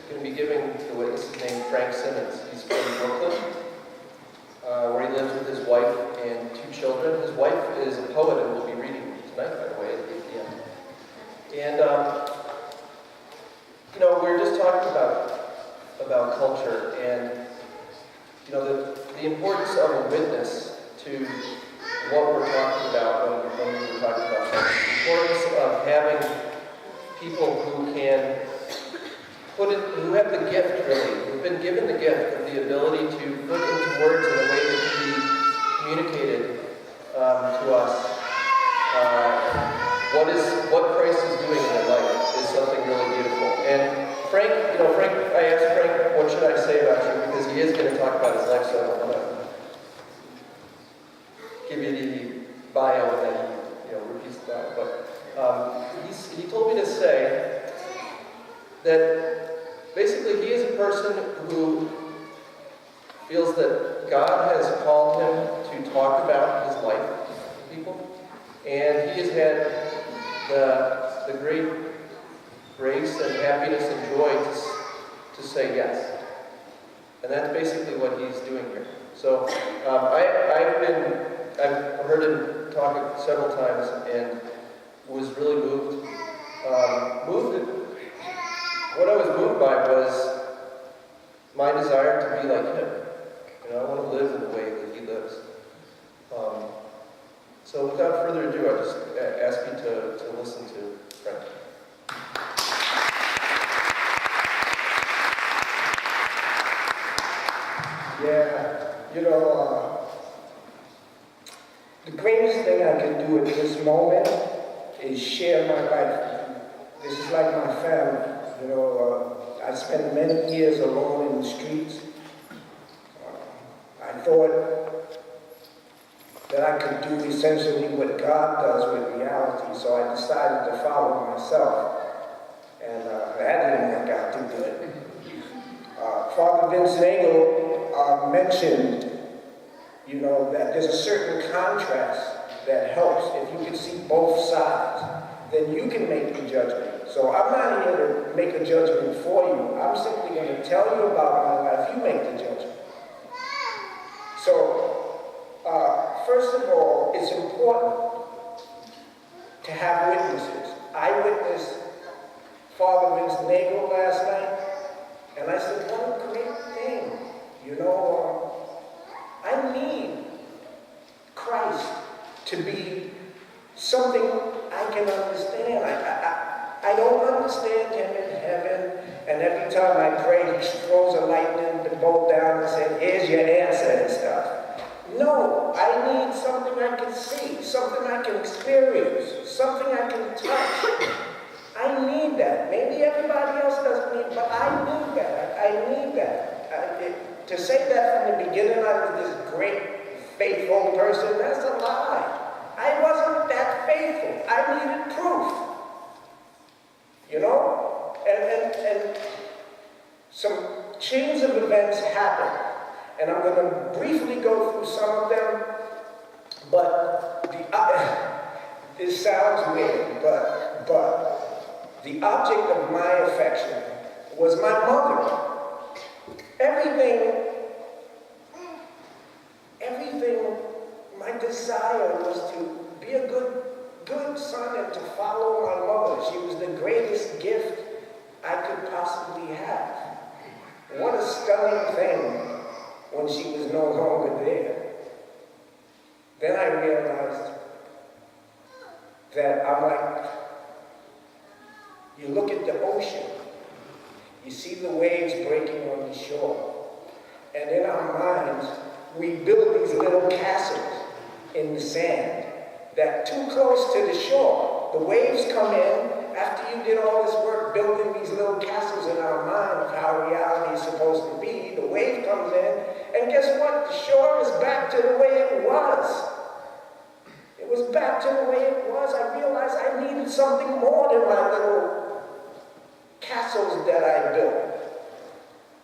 going to be giving the witness is named Frank Simmonds. He's from Brooklyn, where he lives with his wife and 2 children. His wife is a poet and will be reading tonight, by the way, at 8 p.m. And, you know, we were just talking about culture and, you know, the importance of a witness to what we're talking about when we were talking about culture. The importance of having people who can who have the gift, really, who've been given the gift of the ability to put into words in a way that can be communicated to us. What Christ is doing in their life is something really beautiful. And Frank, I asked Frank, what should I say about you? Because he is going to talk about his life, so I'm going to give you the bio and then he repeats the bio. But he told me to say that basically he is a person who feels that God has called him to talk about his life to people, and he has had the great grace and happiness and joy to say yes. And that's basically what he's doing here. So I've heard him talk several times and was really moved. What I was moved by was my desire to be like him. I want to live in the way that he lives. So without further ado, I just ask you to listen to Frank. Yeah, the greatest thing I can do at this moment is share my life. This is like my family. I spent many years alone in the streets. I thought that I could do essentially what God does with reality, so I decided to follow myself. And that didn't work out too good. Father Vince Nagel mentioned, that there's a certain contrast that helps. If you can see both sides, then you can make the judgment. So I'm not here to make a judgment for you. I'm simply going to tell you about my life. You make the judgment. So, first of all, it's important to have witnesses. I witnessed Father Vince Nagel last night, and I said, what a great thing. I need Christ to be something I can understand. I don't understand him in heaven, and every time I pray, he throws a lightning bolt down and says, here's your answer and stuff. No, I need something I can see, something I can experience, something I can touch. I need that. Maybe everybody else doesn't need, but I need that. I need that. To say that from the beginning, I was this great, faithful person, that's a lie. I wasn't that faithful. I needed proof. And some chains of events happened. And I'm going to briefly go through some of them, but this sounds weird, but the object of my affection was my mother. Everything, my desire was to be a good son and to follow my mother. She was the greatest gift I could possibly have. What a stunning thing when she was no longer there. Then I realized that I'm like, you look at the ocean, you see the waves breaking on the shore, and in our minds, we build these little castles in the sand that too close to the shore. The waves come in, after you did all this work building these little castles in our mind of how reality is supposed to be, the wave comes in, and guess what? The shore is back to the way it was. It was back to the way it was. I realized I needed something more than my little castles that I built.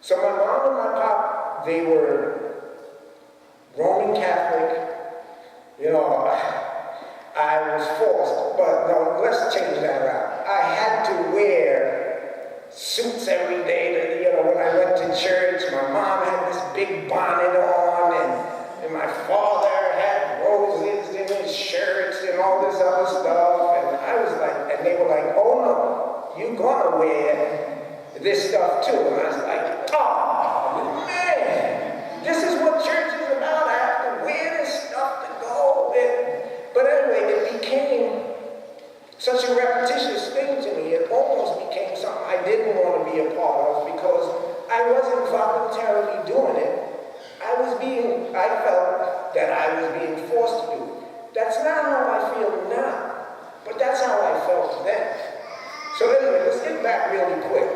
So my mom and my pop, they were Roman Catholic. I was forced, but no, let's change that around. I had to wear suits every day. When I went to church, my mom had this big bonnet on, and my father had roses in his shirts and all this other stuff. And I was like, and they were like, oh no, you're gonna wear this stuff too. And I was like, oh man, this is what church is about. I have to wear this stuff to go. But anyway, it became such a repetitious thing to me. It almost became something I didn't want to be a part of because I wasn't voluntarily doing it. I felt that I was being forced to do it. That's not how I feel now, but that's how I felt then. So anyway, let's get back really quick.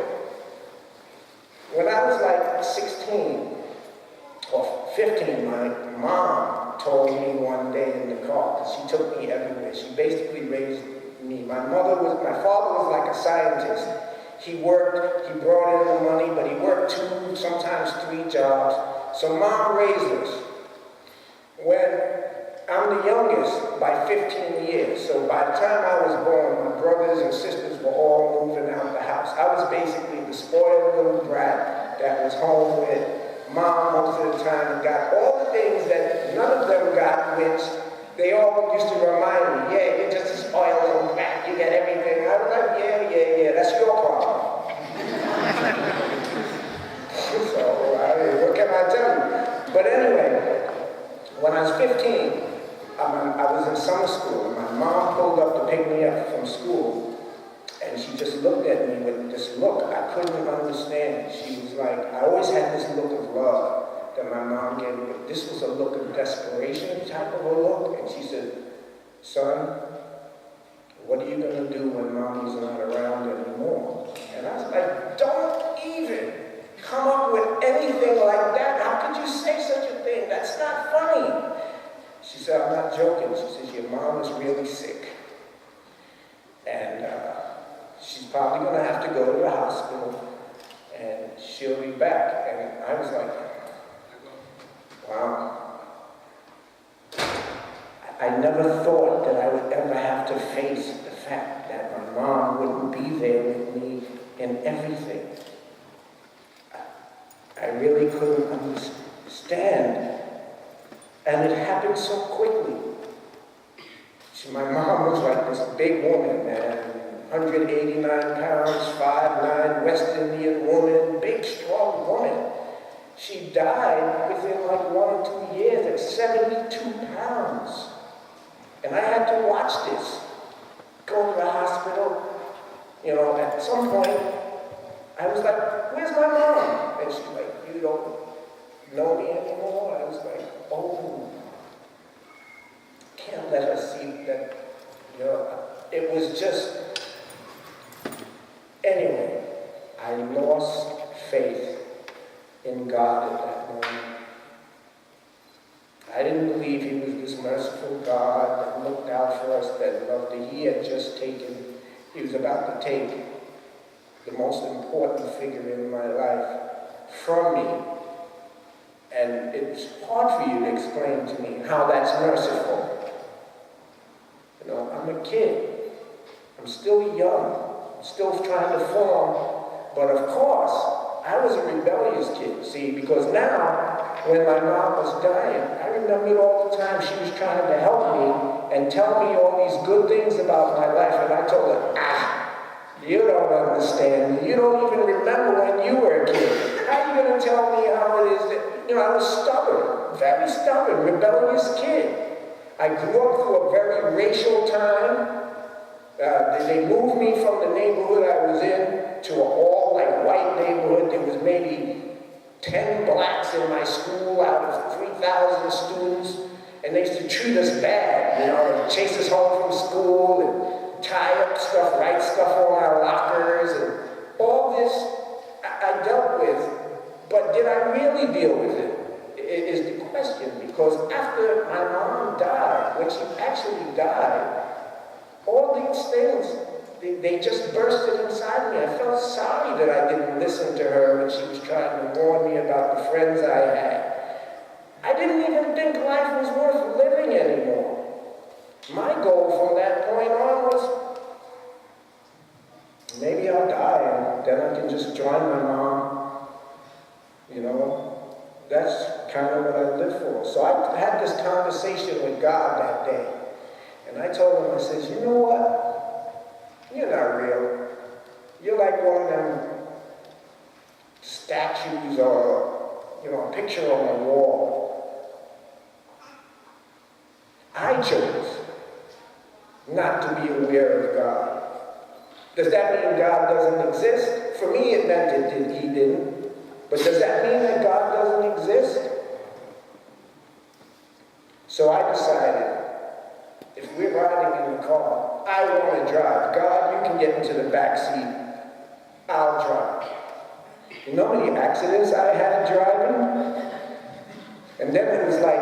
When I was like 16 or 15, my mom told me one day in the car, because she took me everywhere. She basically raised me. My father was like a scientist. He worked, he brought in the money, but he worked 2, sometimes 3 jobs. So mom raised us. When I'm the youngest by 15 years, so by the time I was born, my brothers and sisters were all moving out of the house. I was basically the spoiled little brat that was home with mom most of the time and got all the things that none of them got, which they all used to remind me, yeah, you're just a spoiled little brat, you get everything. I was like, yeah, that's your problem. So, what can I tell you? But anyway, when I was 15, I was in summer school, and my mom pulled up to pick me up from school, and she just looked at me with this look I couldn't understand. She was like, I always had this look of love that my mom gave me, but this was a look of desperation type of a look, and she said, son, what are you going to do when mommy's not around anymore? And I was like, don't even come up with anything like that. How could you say such a thing? That's not funny. She said, I'm not joking. She says, your mom is really sick. And she's probably going to have to go to the hospital, and she'll be back. And I was like, wow. I never thought that I would ever have to face the fact that my mom wouldn't be there with me in everything. I really couldn't understand. And it happened so quickly. My mom was like this big woman, man, 189 pounds, 5'9", West Indian woman, big, strong woman. She died within like 1 or 2 years at 72 pounds. And I had to watch this. Go to the hospital. At some point, I was like, where's my mom? And she's like, you don't know me anymore? I was like, oh, can't let her see that, it was just, anyway, I lost faith in God at that moment. I didn't believe he was this merciful God that looked out for us, that loved us. He was about to take the most important figure in my life from me. And it's hard for you to explain to me how that's merciful. I'm a kid. I'm still young. I'm still trying to form. But of course, I was a rebellious kid, see, because now, when my mom was dying, I remembered all the time she was trying to help me and tell me all these good things about my life. And I told her, you don't understand me. You don't even remember when you were a kid. How are you going to tell me how it is that, I was stubborn, very stubborn, rebellious kid. I grew up through a very racial time. They moved me from the neighborhood I was in to an all white neighborhood. There was maybe 10 blacks in my school out of 3,000 students. And they used to treat us bad, and chase us home from school and tie up stuff, write stuff on our lockers. And all this I dealt with. But did I really deal with it? Is the question, because after my mom died, when she actually died, all these things, they just bursted inside me. I felt sorry that I didn't listen to her when she was trying to warn me about the friends I had. I didn't even think life was worth living anymore. My goal from that point on was, maybe I'll die and then I can and just join my mom. You know, that's kind of what I live for. So I had this conversation with God that day. And I told him, I says, you know what? You're not real. You're like one of them statues or, you know, a picture on the wall. I chose not to be aware of God. Does that mean God doesn't exist? For me, it meant he didn't. But does that mean that God doesn't exist? So I decided, if we're riding in the car, I want to drive. God, you can get into the back seat. I'll drive. You know how many accidents I had driving? And then it was like,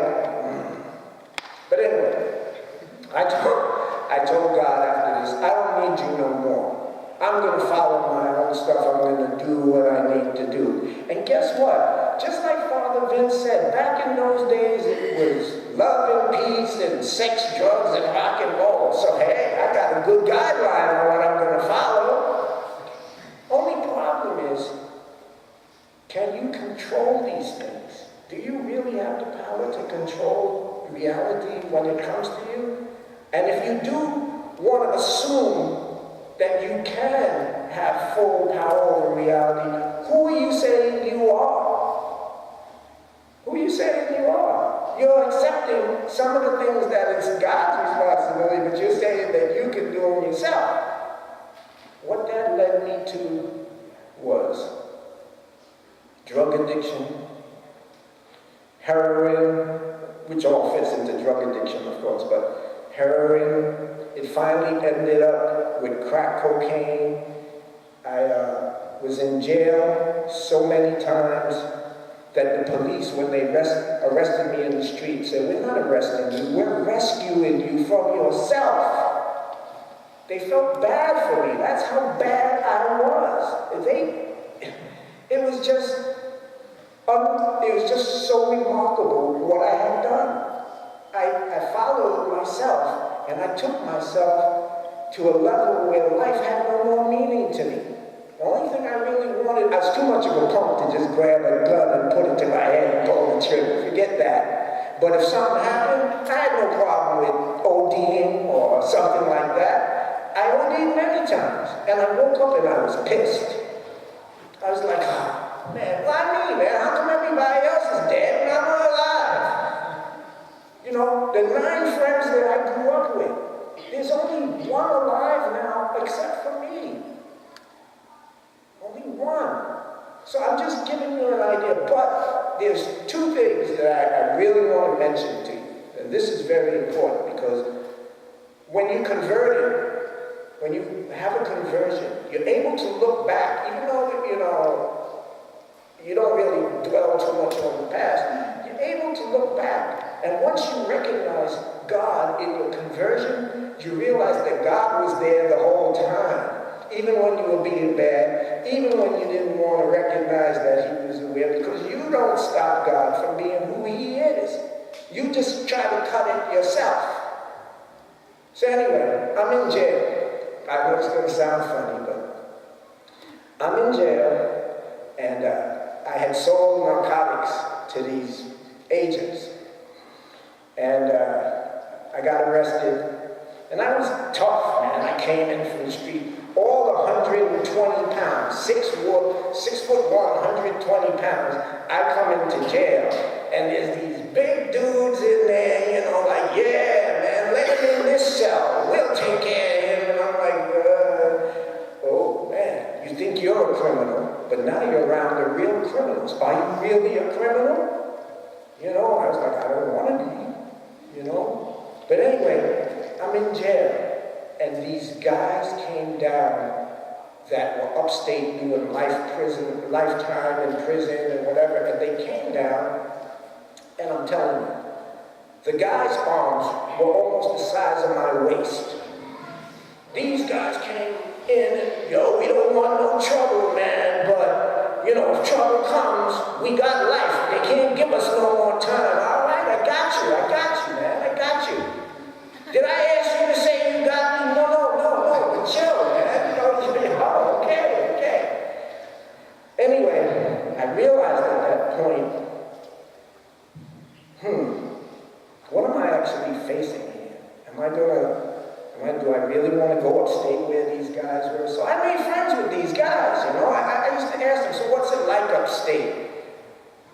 But anyway, I told God after this, I don't need you no more. I'm going to follow my own stuff. I'm going to do what I need to do. And guess what? Just like Father Vince said, back in those days, it was love and peace and sex, drugs, and rock and roll. So, hey, I got a good guideline on what I'm going to follow. Only problem is, can you control these things? Do you really have the power to control reality when it comes to you? And if you do want to assume that you can have full power over reality, who are you saying you are? Who are you saying you are? You're accepting some of the things that is God's responsibility, but you're saying that you can do them yourself. What that led me to was drug addiction, heroin, which all fits into drug addiction, of course, but heroin. It finally ended up with crack cocaine. I was in jail so many times that the police, when they arrested me in the street, said, we're not arresting you, we're rescuing you from yourself. They felt bad for me. That's how bad I was. It was just so remarkable what I had done. I followed myself. And I took myself to a level where life had no more meaning to me. The only thing I really wanted, I was too much of a punk to just grab a gun and put it to my head and pull the trigger. Forget that. But if something happened, I had no problem with ODing or something like that. I OD'd many times. And I woke up and I was pissed. I was like, oh, man, why me, man? How come everybody else is dead and I'm alive? You know, the 9 friends that I grew up with, there's only one alive now except for me. Only one. So I'm just giving you an idea. But there's 2 things that I really want to mention to you. And this is very important because when you converted, when you have a conversion, you're able to look back, even though, you don't really dwell too much on the past, you're able to look back. And once you recognize God in your conversion, you realize that God was there the whole time. Even when you were being bad, even when you didn't want to recognize that he was aware, because you don't stop God from being who he is. You just try to cut it yourself. So anyway, I'm in jail. I know it's going to sound funny, but I'm in jail, and I had sold narcotics to these agents. And I got arrested, and I was tough, man. I came in from the street, all 120 pounds, 6 foot 120 pounds. I come into jail, and there's these big dudes in there, you know, like, yeah, man, let him in this cell. We'll take care of him. And I'm like, oh, man, you think you're a criminal, but now you're around the real criminals. Are you really a criminal? You know, I was like, I don't want to be. You know? But anyway, I'm in jail, and these guys came down that were upstate doing lifetime in prison and whatever, and they came down, and I'm telling you, the guy's arms were almost the size of my waist. These guys came in and, yo, we don't want no trouble, man, but, you know, if trouble comes, we got life. They can't give us no more time. All right, I got you, man, I got you. Did I ask you to say you got me? No, but chill, man. Okay. State where these guys were. So I made friends with these guys, you know. I used to ask them, so what's it like upstate?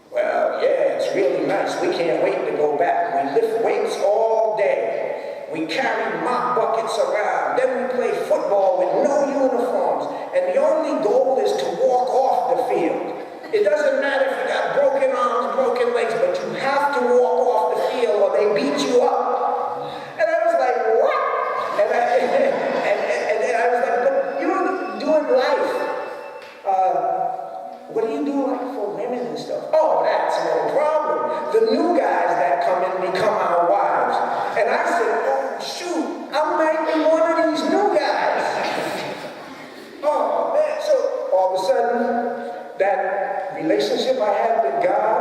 Well, yeah, it's really nice. We can't wait to go back. We lift weights all day. We carry mop buckets around. Then we play football with no uniforms. And the only goal is to walk off the field. It doesn't matter if you got broken arms, broken legs, but you have to walk off the field or they beat you up. And I was like, what? And I was like, but you're doing life. What do you do like for women and stuff? Oh, that's no problem. The new guys that come in become our wives. And I said, oh, shoot, I might be one of these new guys. Oh, man. So all of a sudden, that relationship I had with God,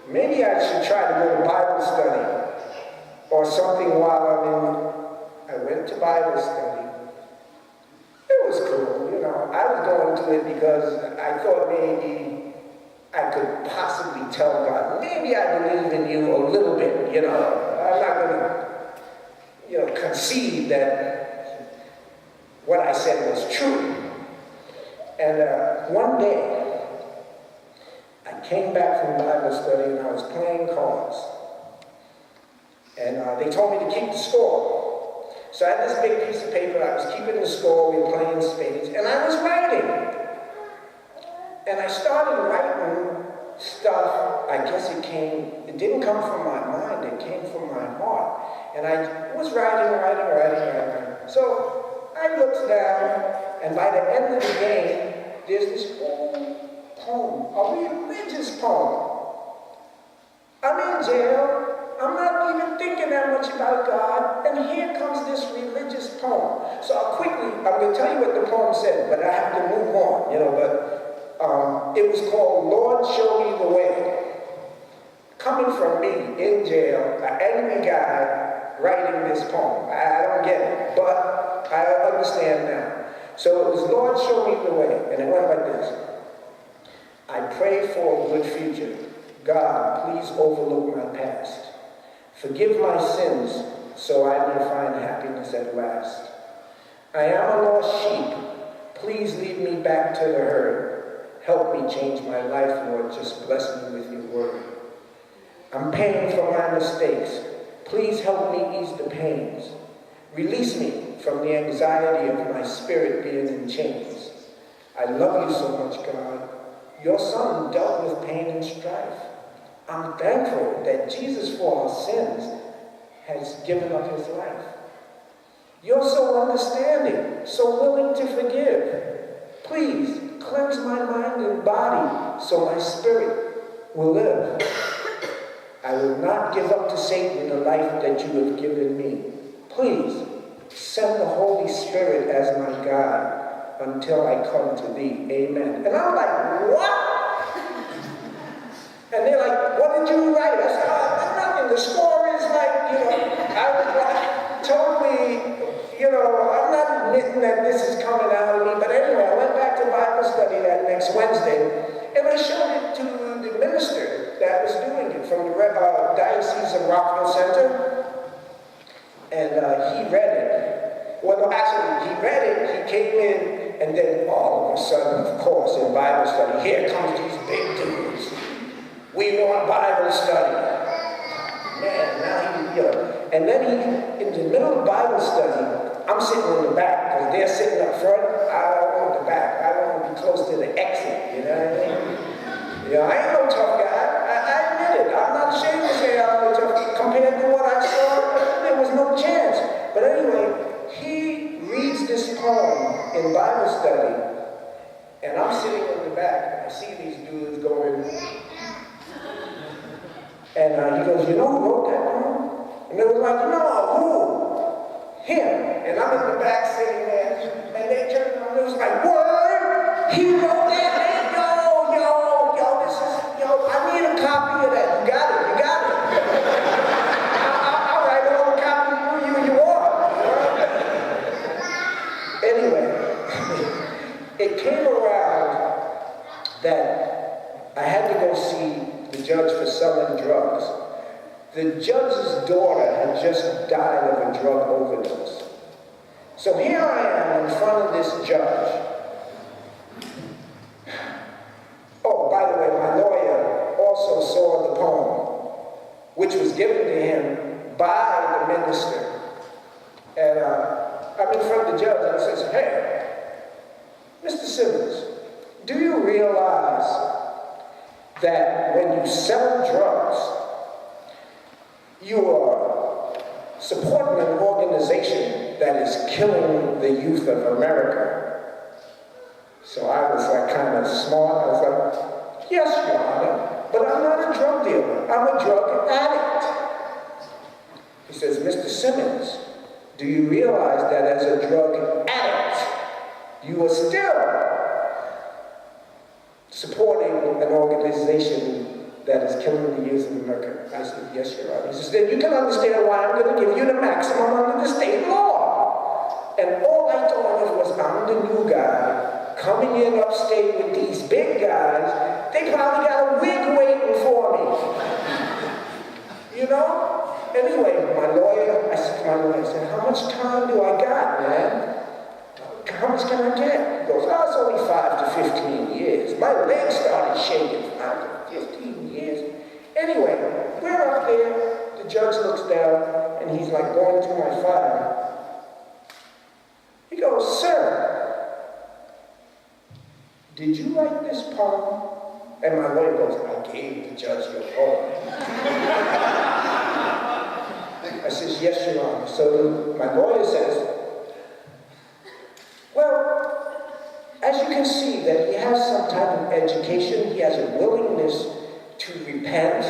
maybe I should try to go to Bible study or something while I went to Bible study. It was cool, you know. I was going to it because I thought maybe I could possibly tell God, maybe I believe in you a little bit, you know. I'm not going to, you know, concede that what I said was true. And one day, I came back from Bible study and I was playing cards. And they told me to keep the score. So I had this big piece of paper, I was keeping the score, we were playing spades, and I was writing. And I started writing stuff, I guess it didn't come from my mind, it came from my heart. And I was writing. So I looked down, and by the end of the game, there's this whole poem, a religious poem. I'm in jail. I'm not even thinking that much about God, and here comes this religious poem. So I'm going to tell you what the poem said, but I have to move on, you know, but it was called Lord, Show Me the Way. Coming from me, in jail, an angry guy writing this poem. I don't get it, but I understand now. So it was Lord, Show Me the Way, and it went like this. I pray for a good future. God, please overlook my past. Forgive my sins, so I may find happiness at last. I am a lost sheep. Please lead me back to the herd. Help me change my life, Lord. Just bless me with your word. I'm paying for my mistakes. Please help me ease the pains. Release me from the anxiety of my spirit being in chains. I love you so much, God. Your son dealt with pain and strife. I'm thankful that Jesus, for our sins, has given up his life. You're so understanding, so willing to forgive. Please cleanse my mind and body so my spirit will live. I will not give up to Satan the life that you have given me. Please send the Holy Spirit as my guide until I come to thee. Amen. And I'm like, what? And they're like, what did you write? I said, oh, nothing. The score is like, you know, I was like, totally, you know, I'm not admitting that this is coming out of me. But anyway, I went back to Bible study that next Wednesday, and I showed it to the minister that was doing it from the Diocese of Rockville Center. And he read it. Well, no, actually, he read it, he came in, and then all of a sudden, of course, in Bible study, here comes these big dudes. We want Bible study. Man, now he, you know. And then he, in the middle of Bible study, I'm sitting in the back, because they're sitting up front. I don't want the back. I don't want to be close to the exit, you know what I mean? You know, I ain't no tough guy. I admit it. I'm not ashamed to say I'm no tough guy. Compared to what I saw, there was no chance. But anyway, he reads this poem in Bible study, and I'm sitting in the back, and I see these dudes going, and he goes, you know who wrote that poem? And they were like, no, who? Him. And I'm in the back sitting there, and they turned around, and it was like, word? He wrote that, man, yo, this is, I need a copy of that. You got it. I'll write a little copy for you want. Anyway, it came around that I had to go see the judge for selling drugs. The judge's daughter had just died of a drug overdose. So here I am in front of this judge. Oh, by the way, my lawyer also saw the poem, which was given to him by the minister. And I'm in front of the judge, and he says, "Hey, Mr. Simmonds, do you realize that when you sell drugs, you are supporting an organization that is killing the youth of America?" So I was like kind of smart. I was like, "Yes, Your Honor, but I'm not a drug dealer. I'm a drug addict." He says, "Mr. Simmonds, do you realize that as a drug addict, you are still supporting an organization that is killing the youth of America?" I said, "Yes, Your Honor." He says, "Then you can understand why I'm going to give you the maximum under the state law." And all I thought of was, I'm the new guy coming in upstate with these big guys. They probably got a wig waiting for me. You know? Anyway, I said to my lawyer, I said, "How much time do I got, man? How much can I get?" He goes, "Oh, it's only 5 to 15 years. My legs started shaking. 5 to 15 years. Anyway, we're up there. The judge looks down, and he's like going through my file. He goes, "Sir, did you write this poem?" And my lawyer goes, "I gave the judge your poem." I says, "Yes, Your Honor." So my lawyer says, "Well, as you can see that he has some type of education, he has a willingness to repent.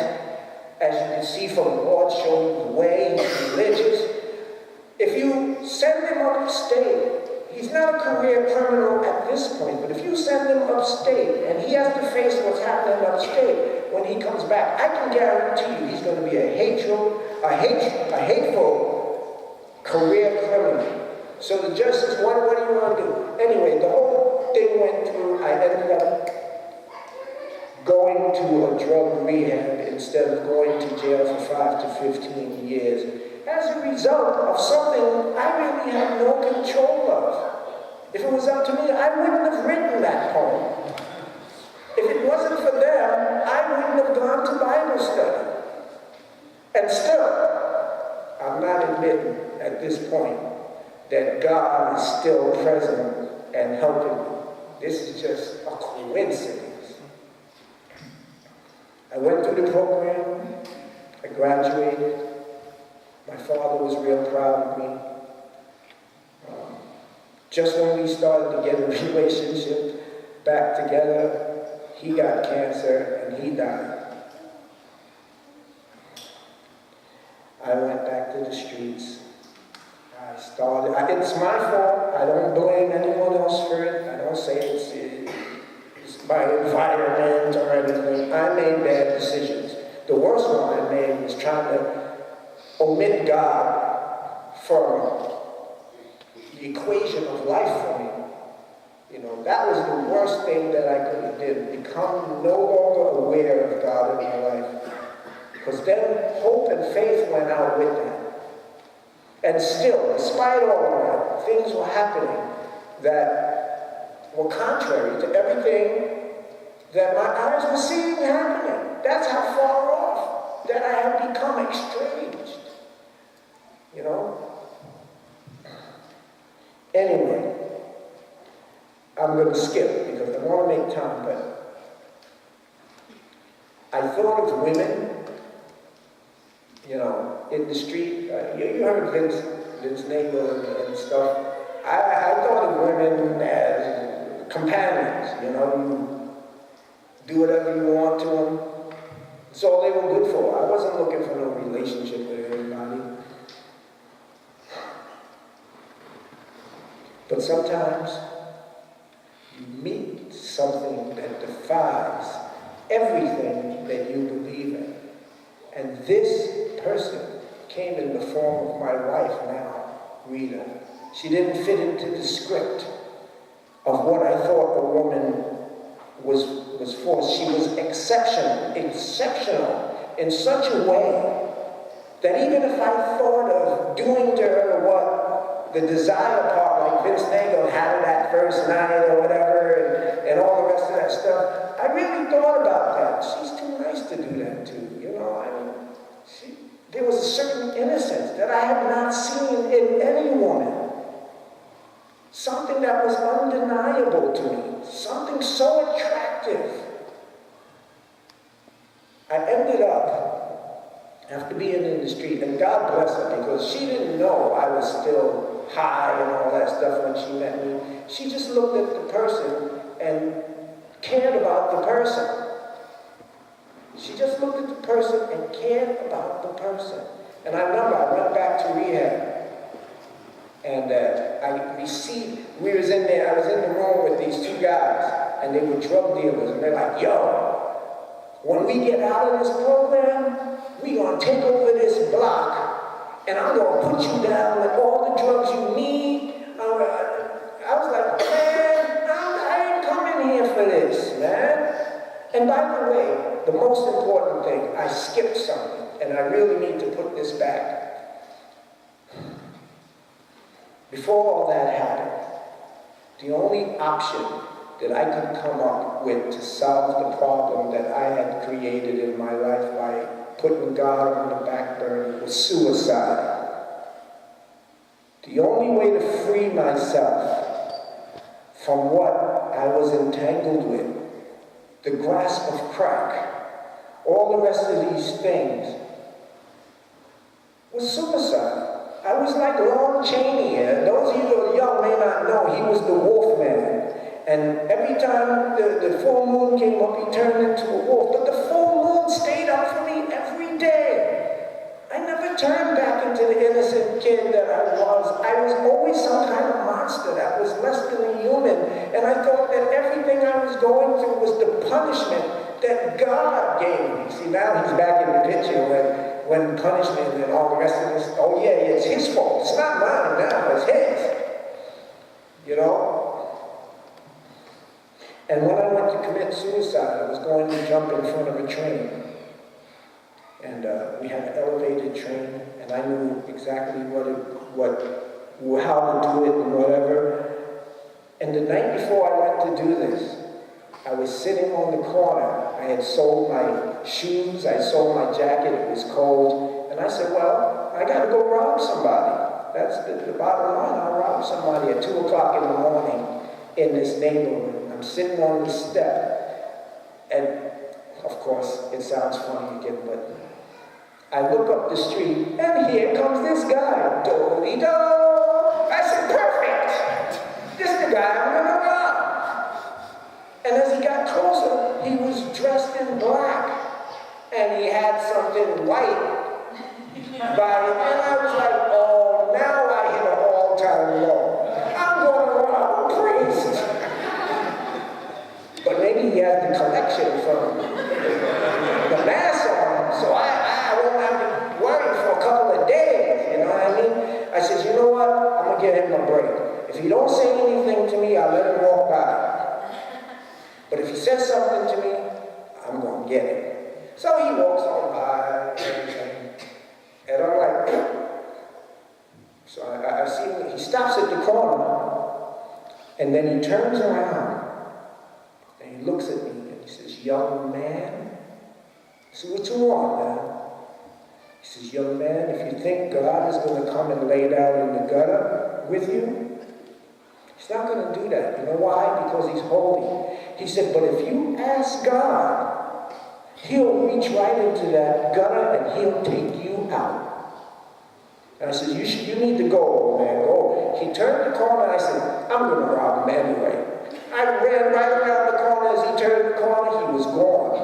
As you can see from the Lord showing the way, he's religious. If you send him upstate, he's not a career criminal at this point, but if you send him upstate and he has to face what's happening upstate when he comes back, I can guarantee you he's going to be a hateful career criminal." So the judge says, what do you want to do?" Anyway, the whole thing went through. I ended up going to a drug rehab instead of going to jail for 5 to 15 years as a result of something I really had no control of. If it was up to me, I wouldn't have written that poem. If it wasn't for them, I wouldn't have gone to Bible study. And still, I'm not admitting at this point that God is still present and helping me. This is just a coincidence. I went through the program. I graduated. My father was real proud of me. Just when we started to get a relationship back together, he got cancer and he died. I went back to the streets. It's my fault. I don't blame anyone else for it. I don't say it's my environment or anything. I made bad decisions. The worst one I made was trying to omit God from the equation of life for me. You know, that was the worst thing that I could have did. Become no longer aware of God in my life. Because then hope and faith went out with that. And still, despite all of that, things were happening that were contrary to everything that my eyes were seeing happening. That's how far off that I have become estranged. You know? Anyway, I'm going to skip because I want to make time, but I thought of women, you know, in the street. You heard Vince Nagel and stuff. I thought of women as companions, you know. You do whatever you want to them. That's all they were good for. I wasn't looking for no relationship with everybody. But sometimes you meet something that defies everything that you believe in. And this person came in the form of my wife now, Rita. She didn't fit into the script of what I thought a woman was for. She was exceptional in such a way that even if I thought of doing to her what the desire part, like Vince Nagle had it that first night or whatever, and all the rest of that stuff. I really thought about that. She's too nice to do that too, you know. I mean, there was a certain innocence that I had not seen in any woman. Something that was undeniable to me. Something so attractive. I ended up, after being in the street, and God bless her, because she didn't know I was still high and all that stuff when she met me. She just looked at the person and cared about the person. She just looked at the person and cared about the person. And I remember I went back to rehab. And I was in the room with these two guys, and they were drug dealers, and they're like, yo, when we get out of this program, we're going to take over this block, and I'm going to put you down with all the drugs you need. I was like, man, I ain't coming here for this, man. And by the way, the most important thing, I skipped something, and I really need to put this back. Before all that happened, the only option that I could come up with to solve the problem that I had created in my life by putting God on the back burner was suicide. The only way to free myself from what I was entangled with, the grasp of crack, all the rest of these things, was suicide. I was like Lon Chaney. Those of you who are young may not know, he was the wolf man. And every time the full moon came up, he turned into a wolf. But the full moon stayed up for me every day. I never turned back into the innocent kid that I was. I was always some kind of monster that was less than a human. And I thought that everything I was going through was the punishment that God gave me. See, now he's back in the picture when punishment and all the rest of this, oh yeah, it's his fault. It's not mine now, it's his. You know? And when I went to commit suicide, I was going to jump in front of a train. And we had an elevated train, and I knew exactly how to do it and whatever. And the night before I went to do this, I was sitting on the corner. I had sold my shoes, I sold my jacket, it was cold. And I said, well, I got to go rob somebody. That's the bottom line. I'll rob somebody at 2 o'clock in the morning in this neighborhood. I'm sitting on the step. And, of course, it sounds funny again, but I look up the street, and here comes this guy. Do-de-do! I said, perfect! This is the guy I'm going to rob. And as he got closer, he was dressed in black. And he had something white by it. And I was like, oh, now I hit an all-time low. I'm going to rob a priest. But maybe he had the collection from the mass on him, so I won't have to worry for a couple of days, you know what I mean? I said, you know what? I'm going to give him a break. If he don't say anything to me, I'll let him walk by. But if he says something to me, I'm going to get him. So he walks on by, and I'm like, so I see him, he stops at the corner, and then he turns around, and he looks at me, and he says, young man. I said, what you want, man? He says, young man, if you think God is going to come and lay down in the gutter with you, he's not going to do that. You know why? Because he's holy. He said, but if you ask God, he'll reach right into that gutter and he'll take you out. And I said, you need to go, old man, go. He turned the corner, and I said, I'm going to rob him anyway. I ran right around the corner. As he turned the corner, he was gone.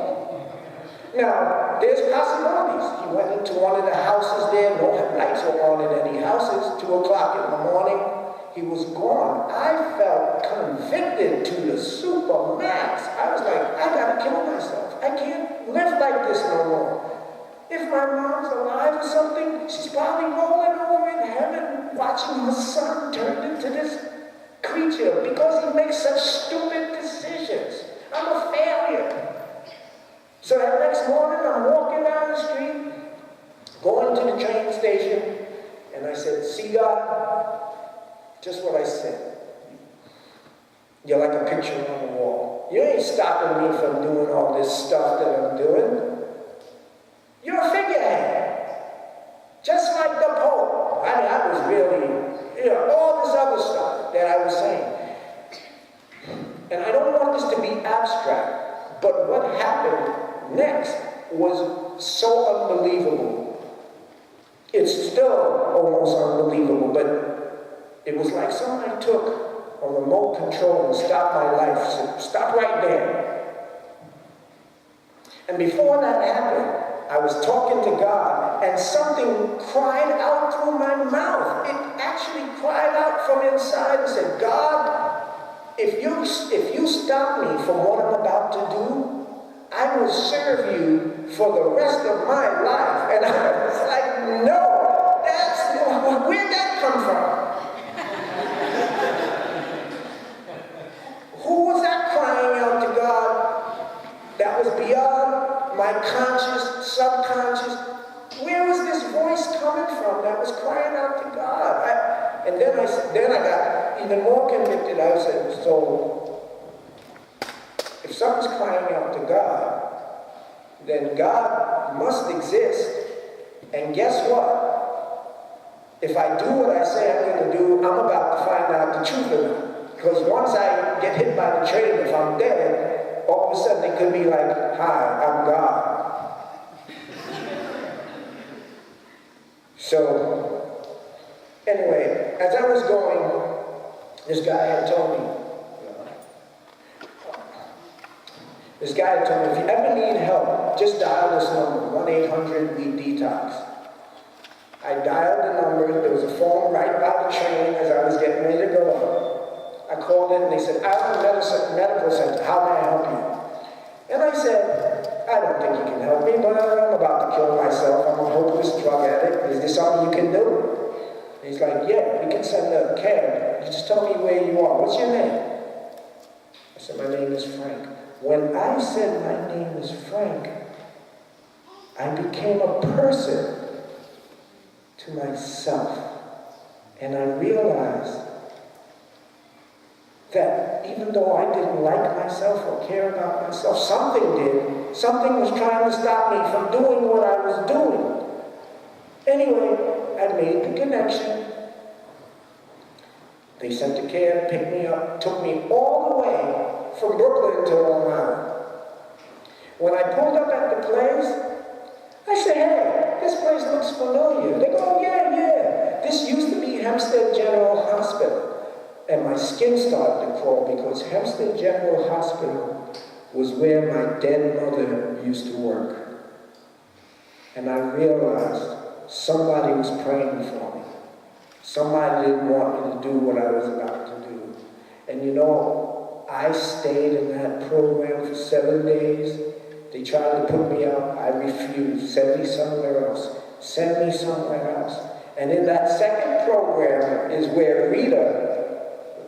Now, there's possibilities. He went into one of the houses there. No lights were on in any houses. 2 o'clock in the morning, he was gone. I felt convicted to the super max. I was like, I gotta kill myself. I can't live like this no more. If my mom's alive or something, she's probably rolling over in heaven watching her son turn into this creature because he makes such stupid decisions. I'm a failure. So that next morning, I'm walking down the street, going to the train station, and I said, see God, Just what I said. You're like a picture on the wall. You ain't stopping me from doing all this stuff that I'm doing. You're a figurehead. Just like the Pope. I was really, all this other stuff that I was saying. And I don't want this to be abstract, but what happened next was so unbelievable. It's still almost unbelievable, but it was like somebody took a remote control and stopped my life. Said, stop right there. And before that happened, I was talking to God, and something cried out through my mouth. It actually cried out from inside and said, God, if you stop me from what I'm about to do, I will serve you for the rest of my life. And I was like, no, where'd that come from? Who was that crying out to God? That was beyond my conscious, subconscious. Where was this voice coming from that was crying out to God? And then I got even more convicted. I said, so if something's crying out to God, then God must exist. And guess what? If I do what I say I'm going to do, I'm about to find out the truth of it. Because once I get hit by the train, if I'm dead, all of a sudden it could be like, hi, I'm God. So, anyway, as I was going, this guy had told me, if you ever need help, just dial this number, 1-800-WE-DETOX. I dialed the number, there was a phone right by the train as I was getting ready to go up. I called in and they said, I'm in a medical center, how may I help you? And I said, I don't think you can help me, but I'm about to kill myself. I'm a hopeless drug addict. Is there something you can do? And he's like, yeah, we can send a cab. You just tell me where you are. What's your name? I said, my name is Frank. When I said my name is Frank, I became a person to myself. And I realized that even though I didn't like myself or care about myself, something did. Something was trying to stop me from doing what I was doing. Anyway, I made the connection. They sent a cab, picked me up, took me all the way from Brooklyn to Long Island. When I pulled up at the place, I said, hey, this place looks familiar. They go, oh, yeah. This used to be Hempstead General Hospital. And my skin started to crawl because Hempstead General Hospital was where my dead mother used to work. And I realized somebody was praying for me. Somebody didn't want me to do what I was about to do. And you know, I stayed in that program for 7 days. They tried to put me out. I refused. Send me somewhere else. Send me somewhere else. And in that second program is where Rita,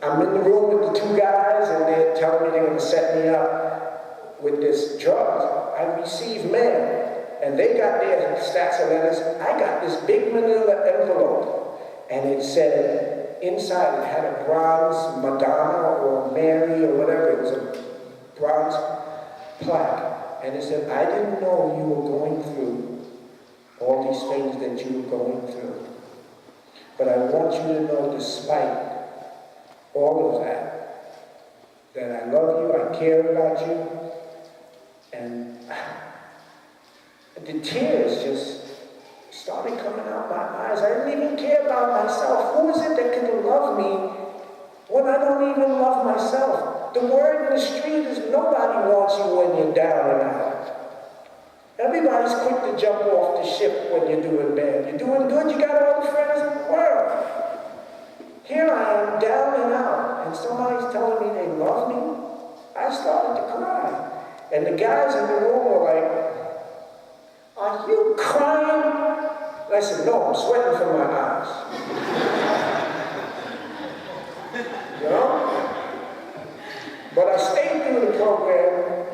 I'm in the room with the two guys, and they're telling me they're going to set me up with this drug. I received mail, and they got their stacks of letters. I got this big manila envelope, and it said, inside it had a bronze Madonna or Mary or whatever. It was a bronze plaque. And it said, I didn't know you were going through all these things that you were going through. But I want you to know, despite all of that I love you, I care about you, and the tears just started coming out my eyes. I didn't even care about myself. Who is it that can love me when I don't even love myself? The word in the street is nobody wants you when you're down and out. Everybody's quick to jump off the ship when you're doing bad. You're doing good, you got all the friends in the world. Here I am, down and out, and somebody's telling me they love me. I started to cry. And the guys in the room were like, are you crying? And I said, no, I'm sweating from my eyes. You know? But I stayed through the program,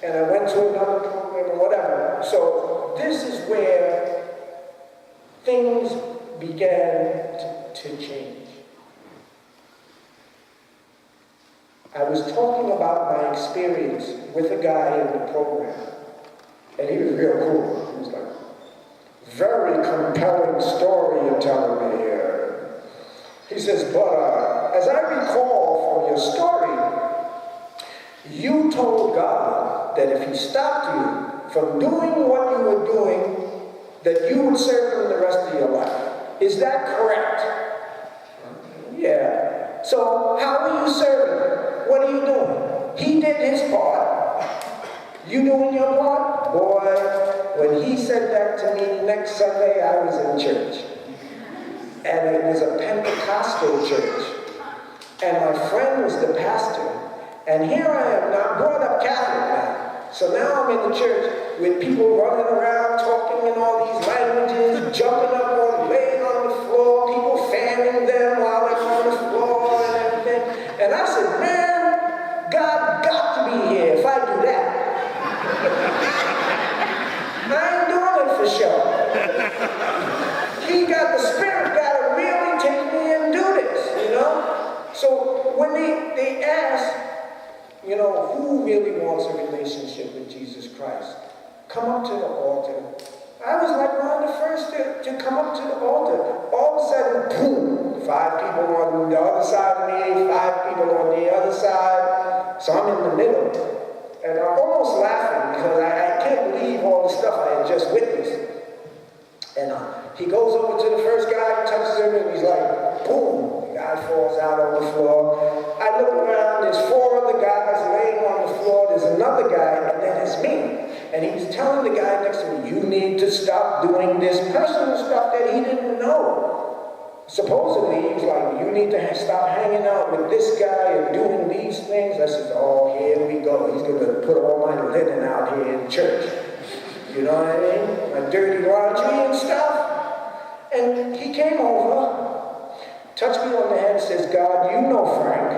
and I went to another program and whatever. So this is where things began to change. I was talking about my experience with a guy in the program. And he was real cool. He was like, very compelling story you're telling me here. He says, but as I recall from your story, you told God that if he stopped you from doing what you were doing, that you would serve him the rest of your life. Is that correct? Yeah. So how are you serving him? What are you doing? He did his part. You doing your part? Boy, when he said that to me next Sunday, I was in church. And it was a Pentecostal church. And my friend was the pastor. And here I am now, brought up Catholic now. So now I'm in the church with people running around, talking in all these languages, jumping up on, laying on the floor, people fanning them while they're on the floor and everything. And I said, man, God got to be here if I do that. I ain't doing it for show. The Spirit got to really take me and do this, you know? So when they ask, you know, who really wants a relationship with Jesus Christ? Come up to the altar. I was like one of the first to come up to the altar. All of a sudden, boom, 5 people on the other side of me, 5 people on the other side. So I'm in the middle. And I'm almost laughing because I can't believe all the stuff I had just witnessed. And he goes over to the first guy, touches him, and he's like, boom, the guy falls out on the floor. I look around, there's 4 other guys laying on the floor, there's another guy, and then it's me. And he's telling the guy next to me, you need to stop doing this personal stuff that he didn't know. Supposedly, he was like, you need to stop hanging out with this guy and doing these things. I said, oh, here we go. He's going to put all my linen out here in church. You know what I mean? My dirty laundry and stuff. And he came over, touched me on the head, says, God, you know Frank.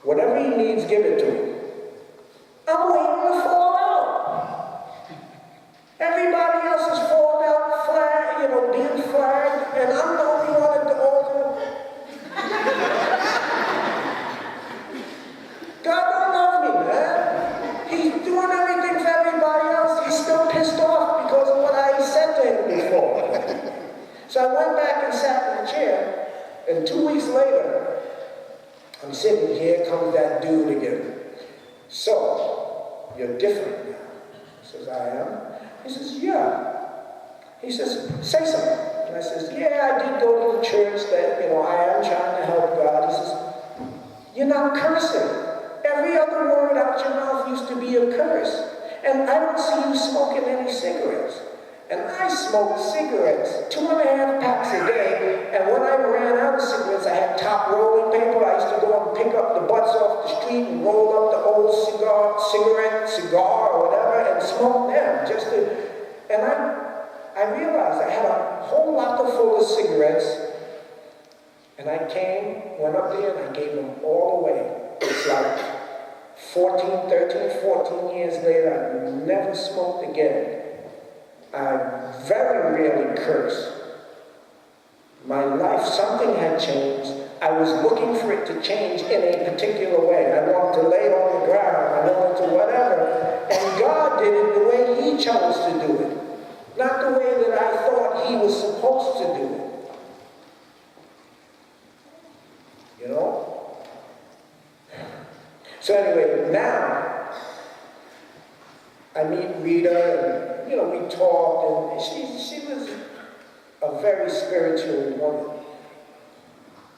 Whatever he needs, give it to him. I'm waiting to fall out. Everybody else is falling out, flag, you know, being flagged, and I'm the only one at the altar. God don't love me, man. He's doing everything for everybody else. He's still pissed off because of what I said to him before. So I went back and sat in the chair, and 2 weeks later, I'm sitting here, comes that dude again. So, you're different now. He says, I am. He says, yeah. He says, say something. And I says, yeah, I did go to the church that, you know, I am trying to help God. He says, you're not cursing. Every other word out your mouth used to be a curse. And I don't see you smoking any cigarettes. And I smoked cigarettes, 2.5 packs a day, and when I ran out of cigarettes, I had top rolling paper. I used to go and pick up the butts off the street and roll up the old cigar or whatever, and smoke them. And I realized I had a whole locker full of cigarettes, and I went up there, and I gave them all away. It's like 14 years later, I never smoked again. I very rarely curse. My life, something had changed. I was looking for it to change in a particular way. I wanted to lay on the ground. I wanted to whatever. And God did it the way He chose to do it. Not the way that I thought He was supposed to do it. You know? So anyway, now, I meet Rita, and you know, we talked, and she was a very spiritual woman.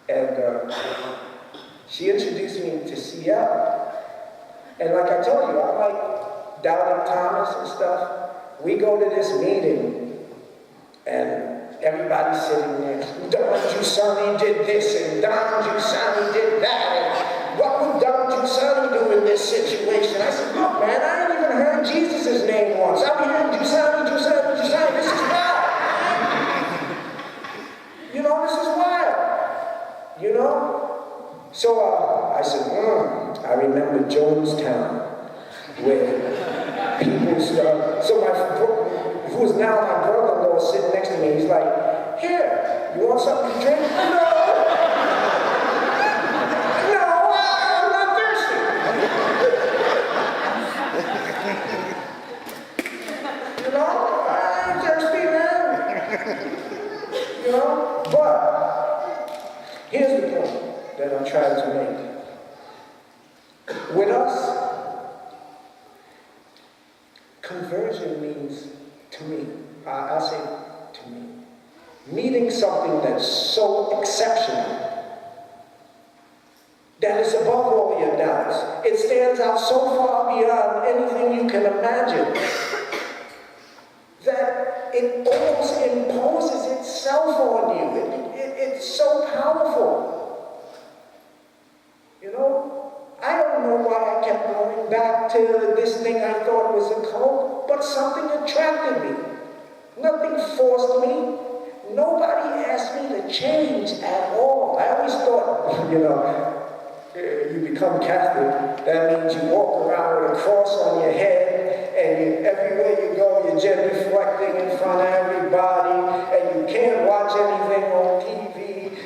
And she introduced me to CL. And like I told you, I'm like Doubting Thomas and stuff. We go to this meeting, and everybody's sitting there. Don Giussani did this, and Don Giussani did that. And what would Don Giussani do in this situation? I said, look, man, I ain't even heard Jesus' name once. I'm hearing Giussani. This is wild. You know, this is wild. You know? So I said, I remember Jonestown, where people started. So who is now my brother-in-law sitting next to me, he's like, here, you want something to drink? No, point that I'm trying to make. With us, conversion means, to me, I say to me, meeting something that's so exceptional, that is above all your doubts. It stands out so far beyond anything you can imagine that it almost imposes itself on you. It's so powerful. You know, I don't know why I kept going back to this thing I thought was a cult, but something attracted me. Nothing forced me. Nobody asked me to change at all. I always thought, you know, you become Catholic, that means you walk around with a cross on your head, and everywhere you go, you're genuflecting in front of everybody, and you can't watch anything on TV,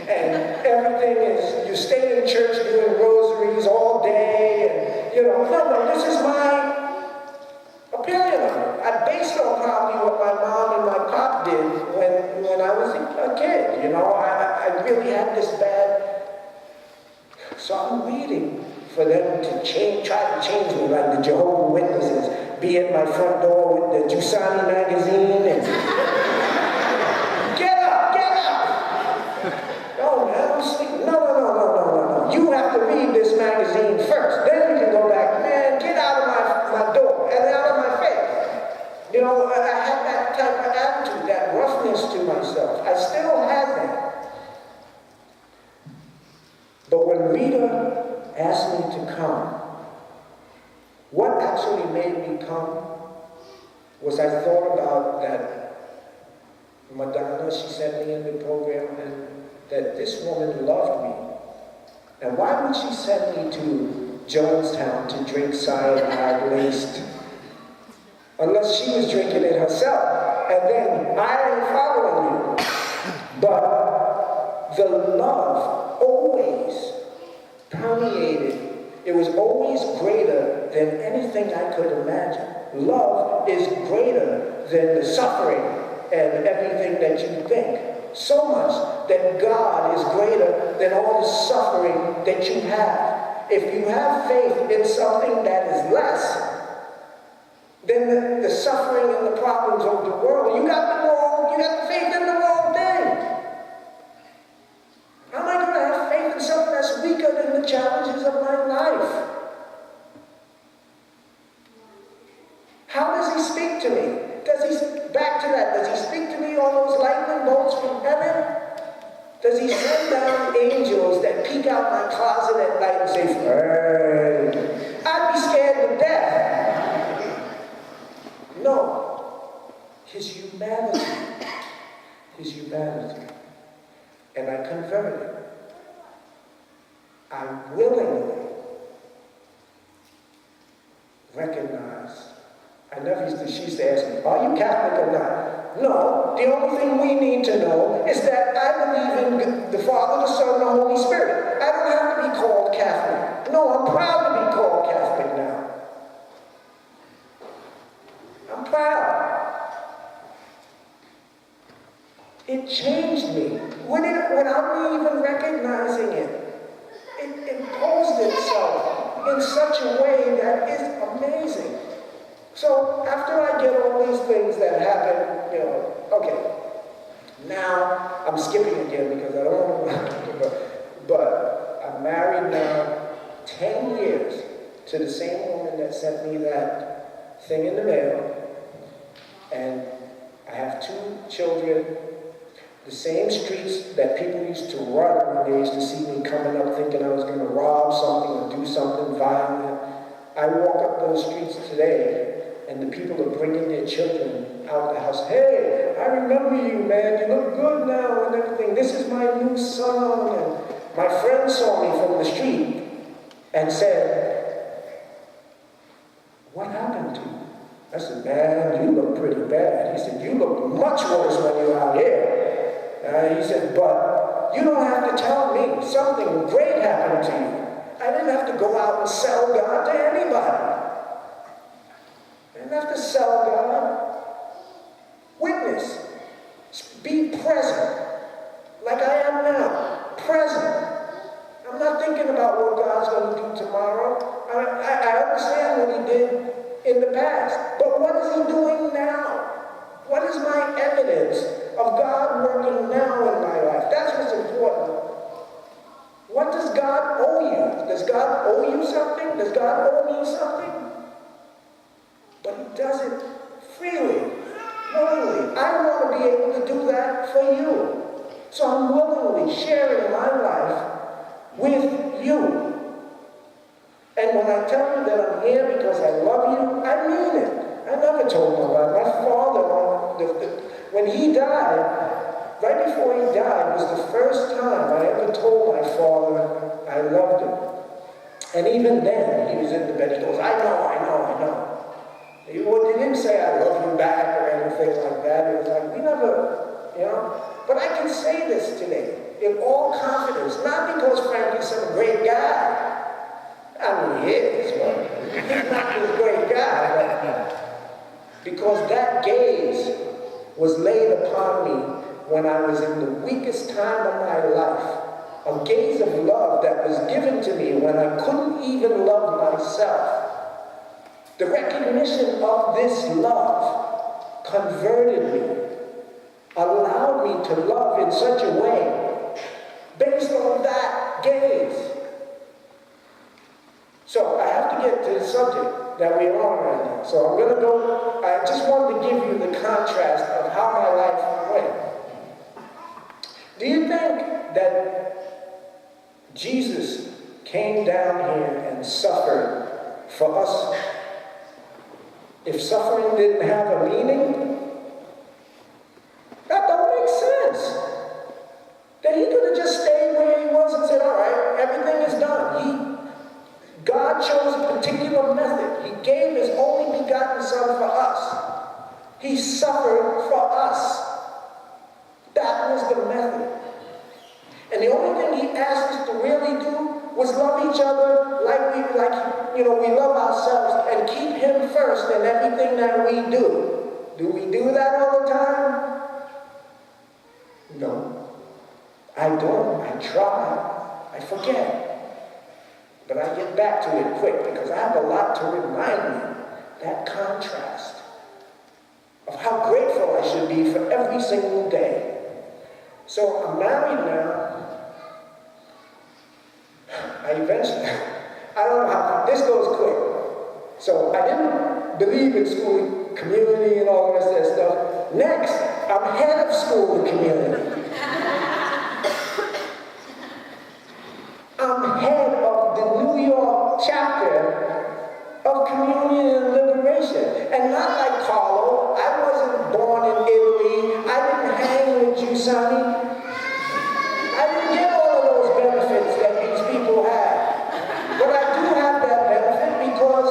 and everything is, you stay in church doing rosaries all day, and, you know, no, this is my opinion of it. I based on probably what my mom and my pop did when I was a kid, you know. I really had this bad. So I'm waiting for them to try to change me, like the Jehovah's Witnesses, be at my front door with the Jusani magazine and get up! No, man, I'm sleeping. No. You have to read this magazine first. Then you can go back. Man, get out of my door and out of my face. You know, I had that type of attitude, that roughness to myself. I still have that. But when Rita asked me to come, what actually made me come was I thought about that Madonna, she sent me in the program, and that this woman loved me. And why would she send me to Jonestown to drink cyanide laced? Unless she was drinking it herself. And then I am following you. But the love always permeated. It was always greater than anything I could imagine. Love is greater than the suffering and everything that you think. So much that God is greater than all the suffering that you have. If you have faith in something that is less than the suffering and the problems of the world, you got faith in the wrong thing. How am I going to have faith in something that's weaker than the challenges of my life? How does he speak to me? Back to that, does he speak to me on those lightning bolts from heaven? Does he send down angels that peek out my closet at night and say, "Hey"? I'd be scared to death. No. His humanity. And I converted. I willingly recognized. She used to ask me, "Are you Catholic or not?" No, the only thing we need to know is that I believe in the Father, the Son, and the Holy Spirit. I don't have to be called Catholic. No, I'm proud to be called Catholic now. I'm proud. It changed me without me even recognizing it. It imposed itself in such a way that is amazing. So after I get all these things that happen, you know, okay, now I'm skipping again because I don't want to, but I'm married now 10 years to the same woman that sent me that thing in the mail, and I have 2 children, the same streets that people used to run when they used to see me coming up thinking I was going to rob something or do something violent. I walk up those streets today, and the people are bringing their children out the house. "Hey, I remember you, man. You look good now and everything. This is my new son." And my friend saw me from the street and said, "What happened to you?" I said, "Man, you look pretty bad." He said, "You look much worse when you're out here." He said, "But you don't have to tell me. Something great happened to you. I didn't have to go out and sell God to anybody. I didn't have to sell God. Witness. Be present. Like I am now. Present. anything about what God's going to do tomorrow. I understand what he did in the past. But what is he doing now? What is my evidence of God working now in my life? That's what's important. What does God owe you? Does God owe you something? Does God owe me something? But he does it freely, willingly. I want to be able to do that for you. So I'm willingly sharing my life with you. And when I tell you that I'm here because I love you, I mean it. I never told nobody. My father, when he died, right before he died, was the first time I ever told my father I loved him. And even then, he was in the bed, he goes, I know. He didn't say I love you back or anything like that. It was like, we never, But I can say this today in all confidence, not because Frankie's some great guy. I mean, he is, but he's not this great guy. But because that gaze was laid upon me when I was in the weakest time of my life. A gaze of love that was given to me when I couldn't even love myself. The recognition of this love converted me, allowed me to love in such a way based on that gaze. So I have to get to the subject that we're on right now. So I'm going to go, I just wanted to give you the contrast of how my life went. Do you think that Jesus came down here and suffered for us? If suffering didn't have a meaning, that don't make sense. Then he could have just stayed where he was and said, all right, everything is done. God chose a particular method. He gave his only begotten Son for us. He suffered for us. That was the method. And the only thing he asked us to really do was love each other like we love ourselves and keep him first in everything that we do. Do we do that all the time? No. I don't. I try. I forget. But I get back to it quick because I have a lot to remind me. That contrast of how grateful I should be for every single day. So I'm married now. I don't know how, this goes quick. So I didn't believe in school community and all the rest of that stuff. Next, I'm head of school and community. I'm head of the New York chapter of Communion and Liberation. And not like Carlo, I wasn't born in Italy. I didn't hang with you, Sonny. I didn't get all of those benefits that these people have. But I do have that benefit because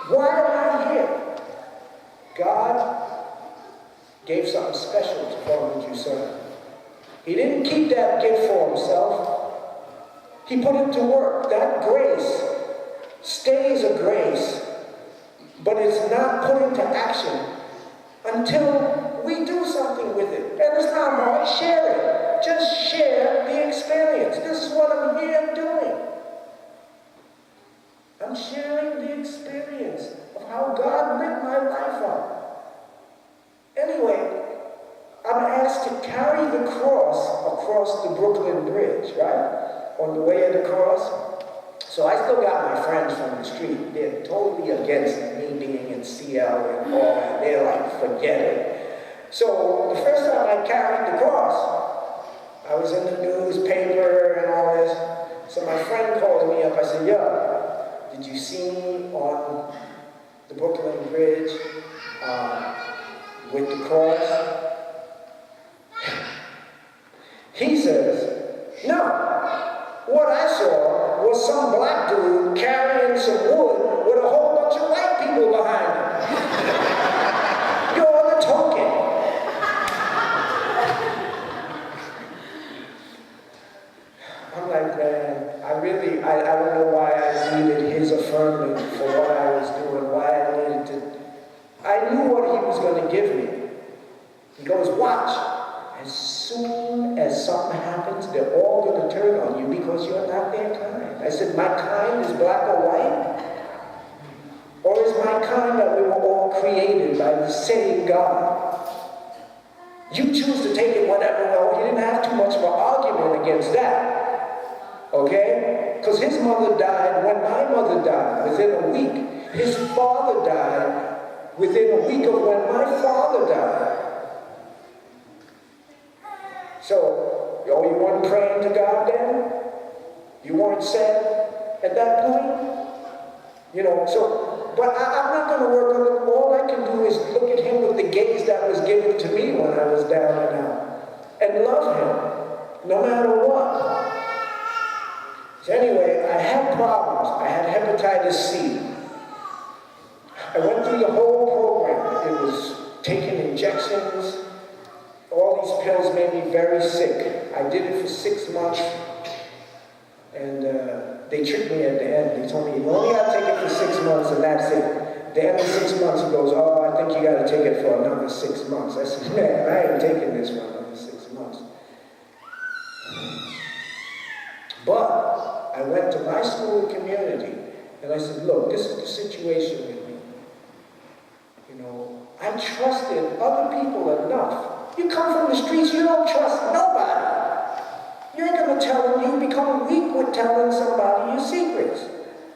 why am I here? God gave something special to Father Giuseppe. He didn't keep that gift for himself. He put it to work. That grace stays a grace, but it's not put into action until we do something with it. And it's not hard. Share it. Just share the experience. This is what I'm here doing. I'm sharing the experience of how God lit my life up. Anyway, I'm asked to carry the cross across the Brooklyn Bridge, right? On the way of the cross. So I still got my friends from the street. They're totally against me being in CL and all that. They're like, forget it. So the first time I carried the cross, I was in the newspaper and all this. So my friend called me up. I said, yo, did you see me on the Brooklyn Bridge with the cross? He says, no. What I saw was some black dude carrying some wood with a whole bunch of white people behind him. You're the token. I'm like, man, I don't know why I needed his affirmation for what I was doing, why I needed to. I knew what he was going to give me. He goes, watch. As soon as something happens, they're all going to turn on you because you're not their my kind is black or white? Or is my kind that we were all created by the same God? You choose to take it whatever. Well, he didn't have too much of an argument against that. Okay? Because his mother died when my mother died, within a week. His father died within a week of when my father died. So, you weren't praying to God then? You weren't sad at that point? But I'm not going to work on it. All I can do is look at him with the gaze that was given to me when I was down and out. And love him, no matter what. So anyway, I had problems. I had hepatitis C. I went through the whole program. It was taking injections. All these pills made me very sick. I did it for 6 months. And they tricked me at the end. They told me, you only got to take it for 6 months and that's it. At the end of 6 months, he goes, oh, I think you got to take it for another 6 months. I said, man, I ain't taking this for another 6 months. But I went to my school and community and I said, look, this is the situation with me. I trusted other people enough. You come from the streets, you don't trust nobody. You ain't going to tell them. You become weak with telling somebody your secrets.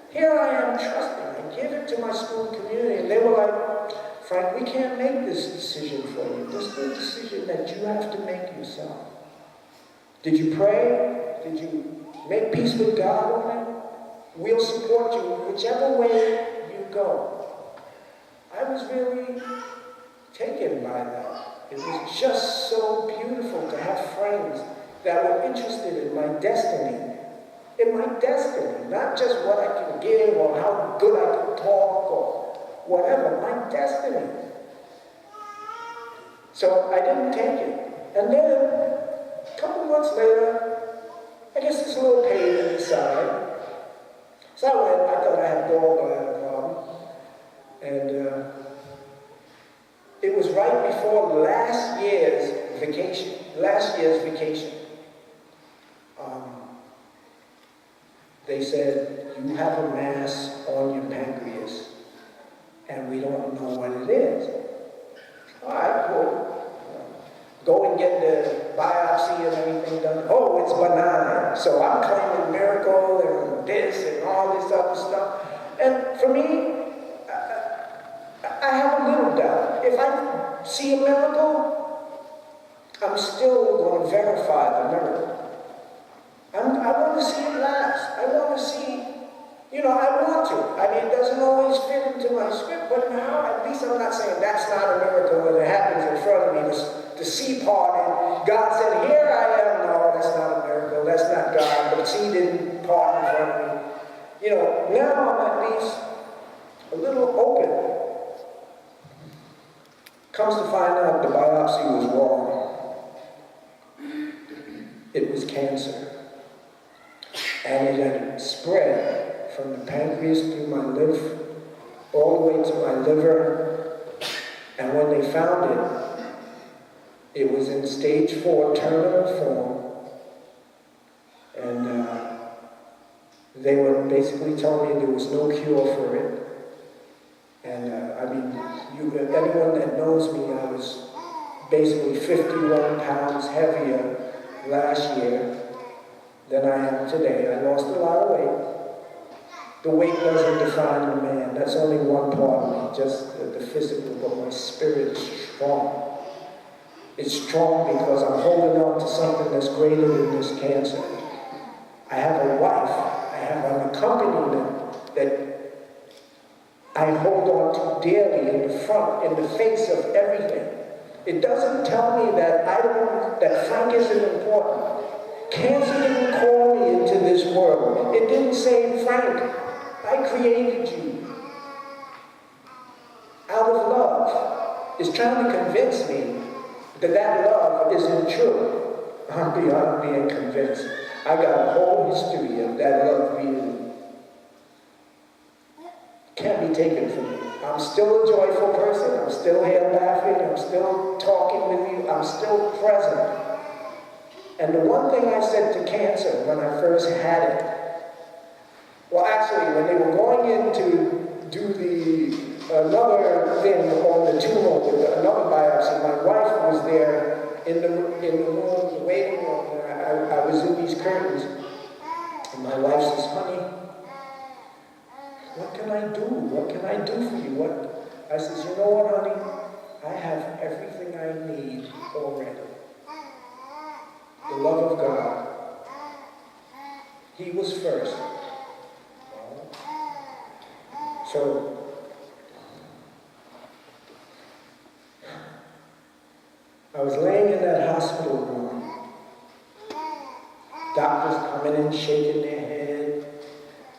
Here I am trusting. I give it to my school community. And they were like, Frank, we can't make this decision for you. This is a decision that you have to make yourself. Did you pray? Did you make peace with God on it? We'll support you whichever way you go. I was really taken by that. It was just so beautiful to have friends that were interested in my destiny. In my destiny, not just what I can give or how good I can talk or whatever, my destiny. So I didn't take it. And then, a couple months later, I guess there's a little pain inside. So I went, I thought I had gallbladder problem. And it was right before last year's vacation. They said, you have a mass on your pancreas, and we don't know what it is. All right, cool. Go and get the biopsy and everything done. Oh, it's benign. So I'm claiming miracle and this and all this other stuff. And for me, I have a little doubt. If I see a miracle, I'm still going to verify the miracle. I want to see it last. I want to see, I want to. I mean, it doesn't always fit into my script, but now at least I'm not saying that's not a miracle when it happens in front of me. The sea parted. God said, here I am. No, that's not a miracle. That's not God. But the sea didn't part in front of me. Now I'm at least a little open. Comes to find out the biopsy was wrong. It was cancer. And it had spread from the pancreas through my lymph, all the way to my liver. And when they found it, it was in stage 4 terminal form. And they were basically telling me there was no cure for it. And anyone that knows me, I was basically 51 pounds heavier last year than I am today. I lost a lot of weight. The weight doesn't define a man. That's only one part of me, just the physical, but my spirit is strong. It's strong because I'm holding on to something that's greater than this cancer. I have a wife. I have an accompaniment that I hold on to dearly in the front, in the face of everything. It doesn't tell me that that Frank isn't important. Cancer didn't call me into this world. It didn't say, Frank, I created you out of love. It's trying to convince me that love isn't true. I'm beyond being convinced. I got a whole history of that love being can't be taken from me. I'm still a joyful person. I'm still here laughing. I'm still talking with you. I'm still present. And the one thing I said to cancer when I first had it, Well, actually, when they were going in to do another thing on the tumor with another biopsy, my wife was there in the room, the waiting room. I was in these curtains, and my wife says, "Honey, what can I do? What can I do for you?" What? I says, "You know what, honey? I have everything I need already. The love of God. He was first. So, I was laying in that hospital room. Doctors coming in, shaking their head.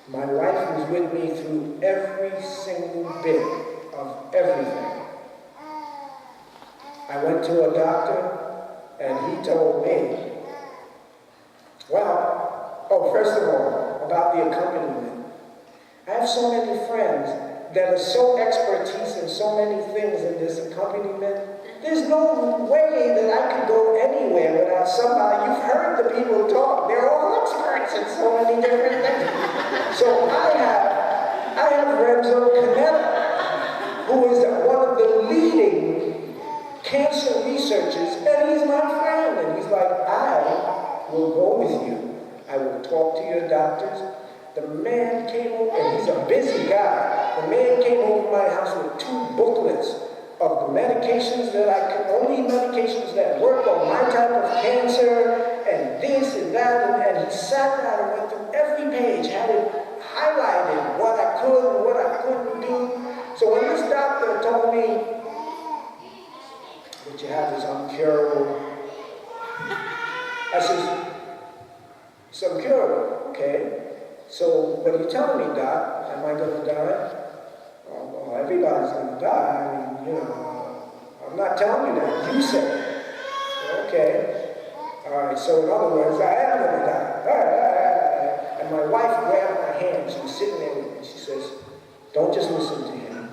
My wife was with me through every single bit of everything. I went to a doctor, and he told me, first of all, about the accompaniment. I have so many friends that are so expertise in so many things in this accompaniment. There's no way that I could go anywhere without somebody. You've heard the people talk. They're all experts in so many different things. So I have Renzo Canetta, who is one of the leading cancer researchers, and he's my friend. And he's like, "I will go with you. I will talk to your doctors." The man came over, and he's a busy guy. The man came over to my house with 2 booklets of the medications only medications that work on my type of cancer, and this and that, and he sat down and went through every page, had it highlighted, what I could and what I couldn't do. So when this doctor told me, "What you have is uncurable," I says, "It's uncurable, okay. So what are you telling me, Doc? Am I going to die?" "Oh, well, everybody's going to die. I mean, I'm not telling you that. You said it." "Okay. All right, so in other words, I am going to die." All right. And my wife grabbed my hand. She was sitting there with me. She says, "Don't just listen to him.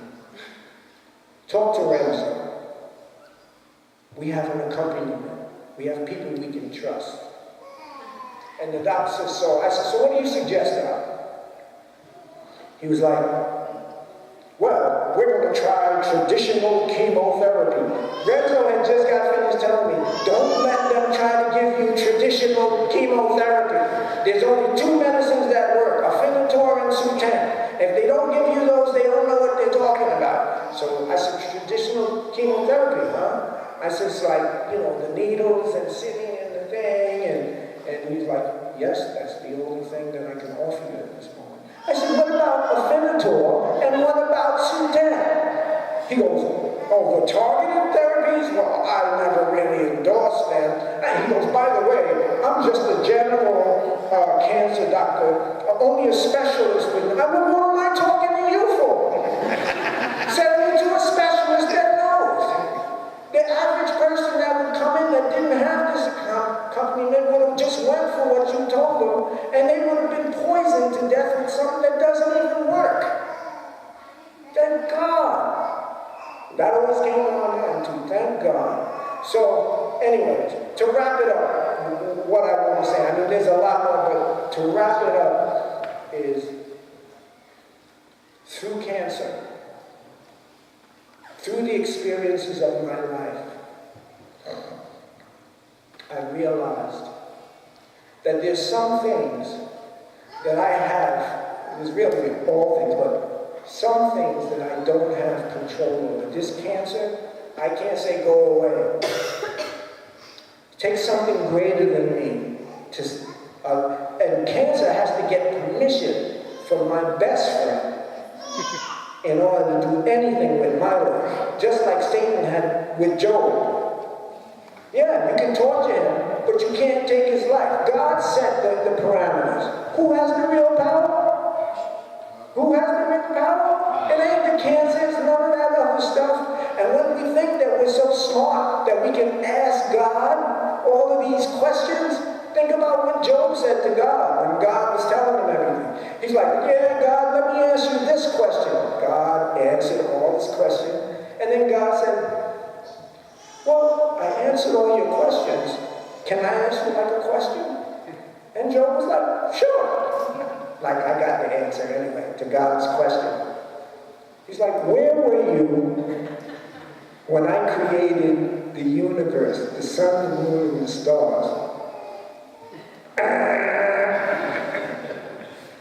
Talk to Renzo. We have an accompaniment. We have people we can trust." And the doctor says, "So." I said, "So what do you suggest, Doc?" He was like, "Well, we're going to try traditional chemotherapy." Renzo had just got finished telling me, "Don't let them try to give you traditional chemotherapy. There's only 2 medicines that work, Afinitor and Sutent. If they don't give you those, they don't know what they're talking about." So I said, "Traditional chemotherapy, huh?" I said, "It's like, the needles and sitting in the thing." And he's like, "Yes, that's the only thing that I can offer you at this moment." I said, "What about Afinitor and what about Sutent?" He goes, "Oh, the targeted therapies? Well, I never really endorsed them." And he goes, "By the way, I'm just a general cancer doctor, only a specialist with..." I went, "What am I talking to you for?" Send me to a specialist that knows. The average person that would come in that didn't have this accompaniment would have just went for what you told them, and they would have been poisoned to death with something that doesn't even work. Thank God. That always came to my mind too. Thank God. So, anyways, to wrap it up, what I want to say, I mean, there's a lot more, but to wrap it up is, through cancer, through the experiences of my life, I realized that there's some things that I have, there's really all things, but some things that I don't have control over. This cancer, I can't say go away. It takes something greater than me to, and cancer has to get permission from my best friend in order to do anything with my life, just like Satan had with Job. Yeah, you can torture him, but you can't take his life. God set the parameters. Who has the real power? Who has the real power? It ain't the cancers, none of that other stuff. And when we think that we're so smart that we can ask God all of these questions, think about what Job said to God when God was telling him everything. He's like, "Yeah, God, let me ask you this question." God answered all his questions. And then God said, "Well, I answered all your questions. Can I ask you like a question?" And Job was like, "Sure." Like, I got the answer anyway to God's question. He's like, where were you when I created the universe, the sun, the moon, and the stars?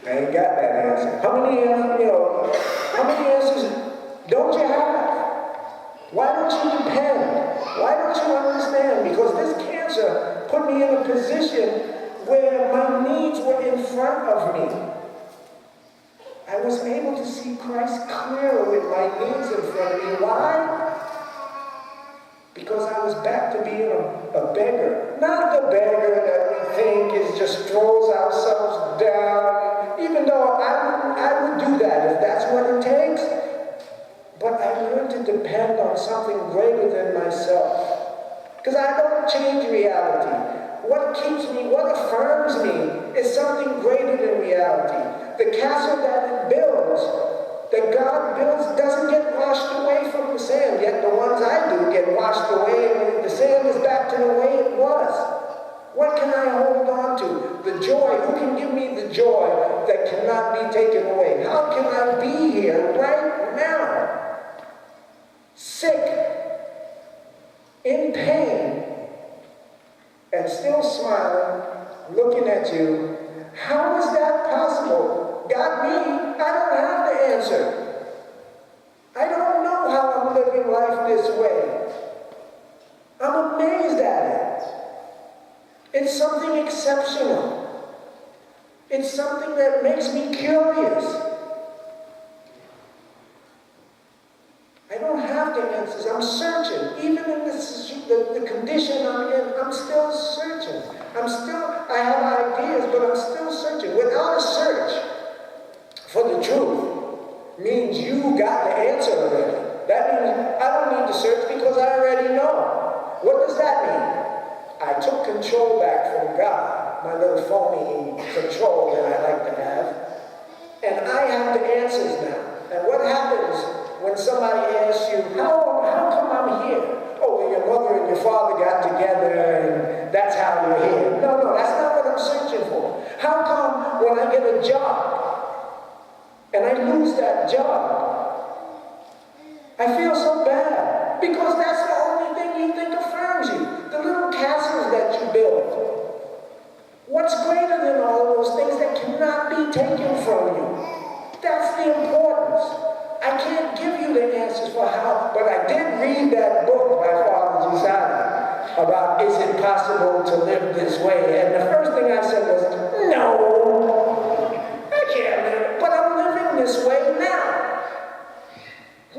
I ain't got that answer. How many answers don't you have? Why don't you depend? Why don't you understand? Because this cancer put me in a position where my needs were in front of me. I was able to see Christ clearer with my needs in front of me. Why? Because I was back to being a beggar. Not the beggar that we think is just throws ourselves down, even though I would do that if that's what it takes. But I learned to depend on something greater than myself. Because I don't change reality. What keeps me, what affirms me, is something greater than reality. The castle that it builds, that God builds, doesn't get washed away from the sand. Yet the ones I do get washed away, and the sand is back to the way it was. What can I hold on to? The joy. Who can give me the joy that cannot be taken away? How can I be here right now, sick, in pain, and still smiling, looking at you? How is that possible? God, me, I don't have the answer. I don't know how I'm living life this way. I'm amazed at it. It's something exceptional. It's something that makes me curious. I don't have the answers. I'm searching. Even in the condition I'm in, I'm still searching. I have ideas, but I'm still searching. Without a search for the truth means you got the answer already. That means I don't need to search because I already know. What does that mean? I took control back from God, my little phony control that I like to have, and I have the answers now. And what happens when somebody asks you, how come I'm here? Oh, well, your mother and your father got together and that's how you're here. No, that's not what I'm searching for. How come when I get a job and I lose that job, I feel so bad? Because that's the only thing you think affirms you. The little castles that you build. What's greater than all of those things that cannot be taken from you? That's the importance. I can't give you the answers for how, but I did read that book by Father Giussani about is it possible to live this way? And the first thing I said was, no, I can't live, but I'm living this way now.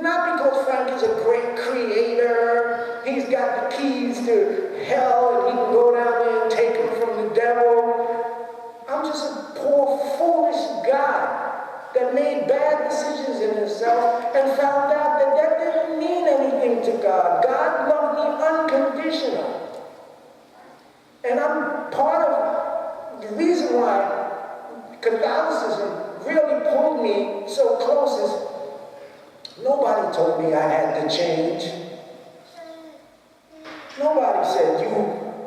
Not because Frank is a great creator, he's got the keys to hell and he can go down there and take them from the devil. I'm just a poor, foolish guy that made bad decisions in himself and found out that that didn't mean anything to God. God loved me unconditional. And I'm part of the reason why Catholicism really pulled me so close is nobody told me I had to change. Nobody said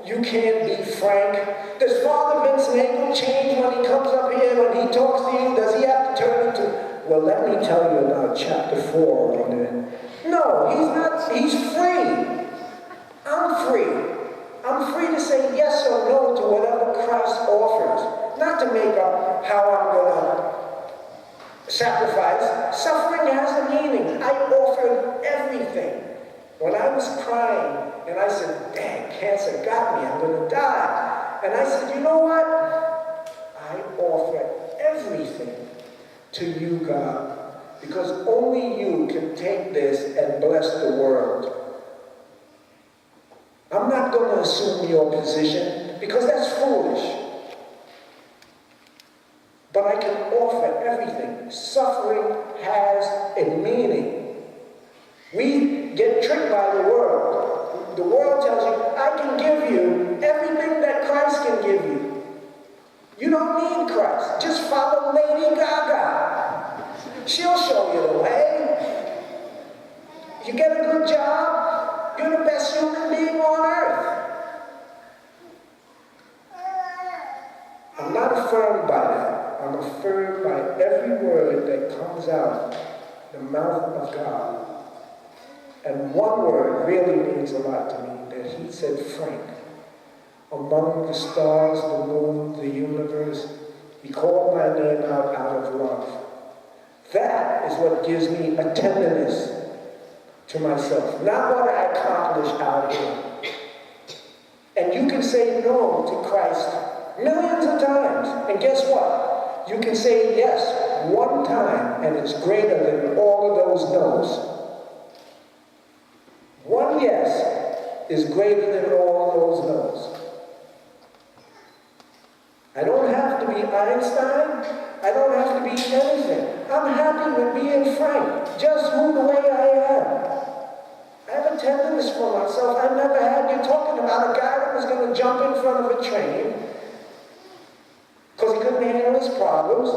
you can't be Frank. Does Father Vince Nagel change when he comes up here, when he talks to you? Does he have to turn into, well, let me tell you about chapter 4 on it. No, he's not. He's free. I'm free. I'm free to say yes or no to whatever Christ offers. Not to make up how I'm going to sacrifice. Suffering has a meaning. I offered everything. When I was crying, and I said, dang, cancer got me, I'm going to die. And I said, you know what? I offer everything to you, God, because only you can take this and bless the world. I'm not going to assume your position, because that's foolish. But I can offer everything. Suffering has a meaning. We get tricked by the world. The world tells you, I can give you everything that Christ can give you. You don't need Christ. Just follow Lady Gaga. She'll show you the way. You get a good job, you're the best human being on earth. I'm not affirmed by that. I'm affirmed by every word that comes out the mouth of God, and one word really means a lot to me, that he said, Frank. Among the stars, the moon, the universe, he called my name out of love. That is what gives me a tenderness to myself, not what I accomplish out here. And you can say no to Christ millions of times, and guess what? You can say yes one time, and it's greater than all of those no's. One yes is greater than all those no's. I don't have to be Einstein. I don't have to be anything. I'm happy with being Frank, just the way I am. I have a tenderness for myself. I never had. You're talking about a guy that was going to jump in front of a train because he couldn't handle his problems.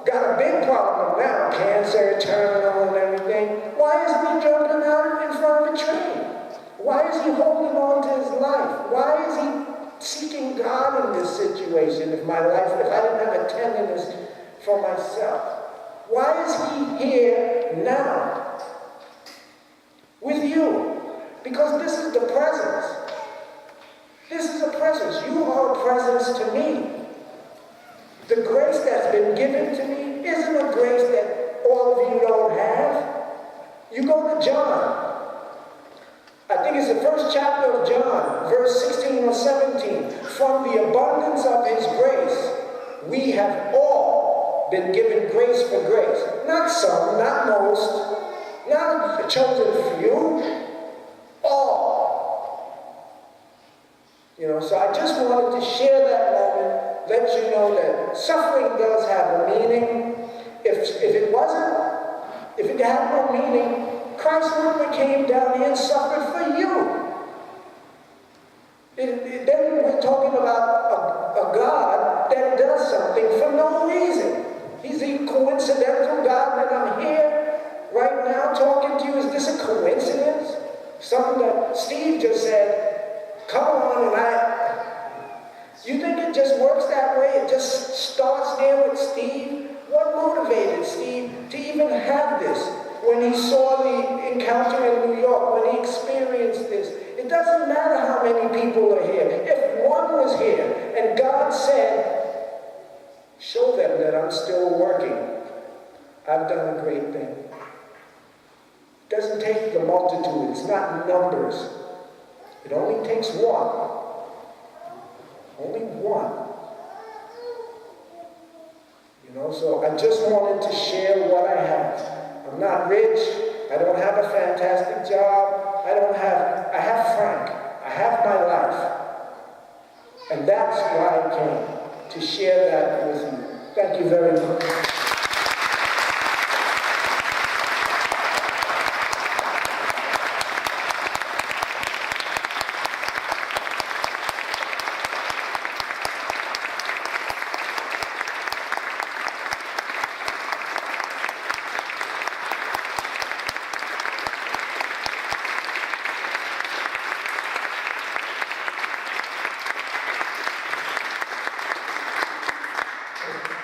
Got a big problem now, cancer, terminal, and everything. Why isn't he jumping out in front of a train? Why is he holding on to his life? Why is he seeking God in this situation if I didn't have a tenderness for myself? Why is he here now with you? Because this is the presence. This is a presence. You are a presence to me. The grace that's been given to me isn't a grace that all of you don't have. You go to John. I think it's the first chapter of John, verse 16 or 17. From the abundance of his grace, we have all been given grace for grace. Not some, not most, not a chosen few, all. So I just wanted to share that moment, let you know that suffering does have a meaning. If it had no meaning, Christ wouldn't have came down here and suffered for you. Then we're talking about a God that does something for no reason. He's a coincidental God that I'm here right now talking to you. Is this a coincidence? Something that Steve just said, come on, you think it just works that way? It just starts there with Steve? What motivated Steve to even have this? When he saw the encounter in New York, when he experienced this, it doesn't matter how many people are here. If one was here and God said, show them that I'm still working, I've done a great thing. It doesn't take the multitude. It's not numbers. It only takes one. Only one. So I just wanted to share what I have. I'm not rich. I don't have a fantastic job. I have Frank. I have my life. And that's why I came, to share that with you. Thank you very much.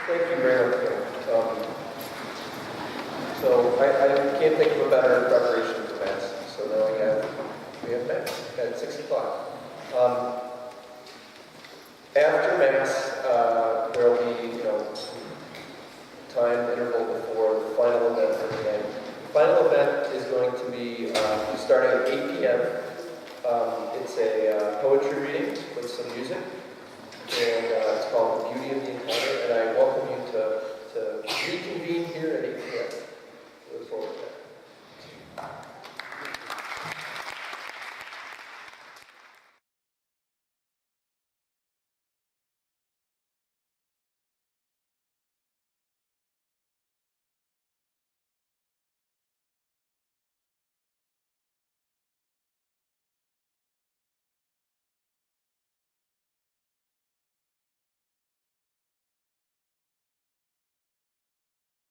Thank you very much. So I can't think of a better preparation for Mass. So now we have Mass at 6 o'clock. After Mass, there will be time interval before the final event for the night. The final event is going to be starting at 8 p.m. It's a poetry reading.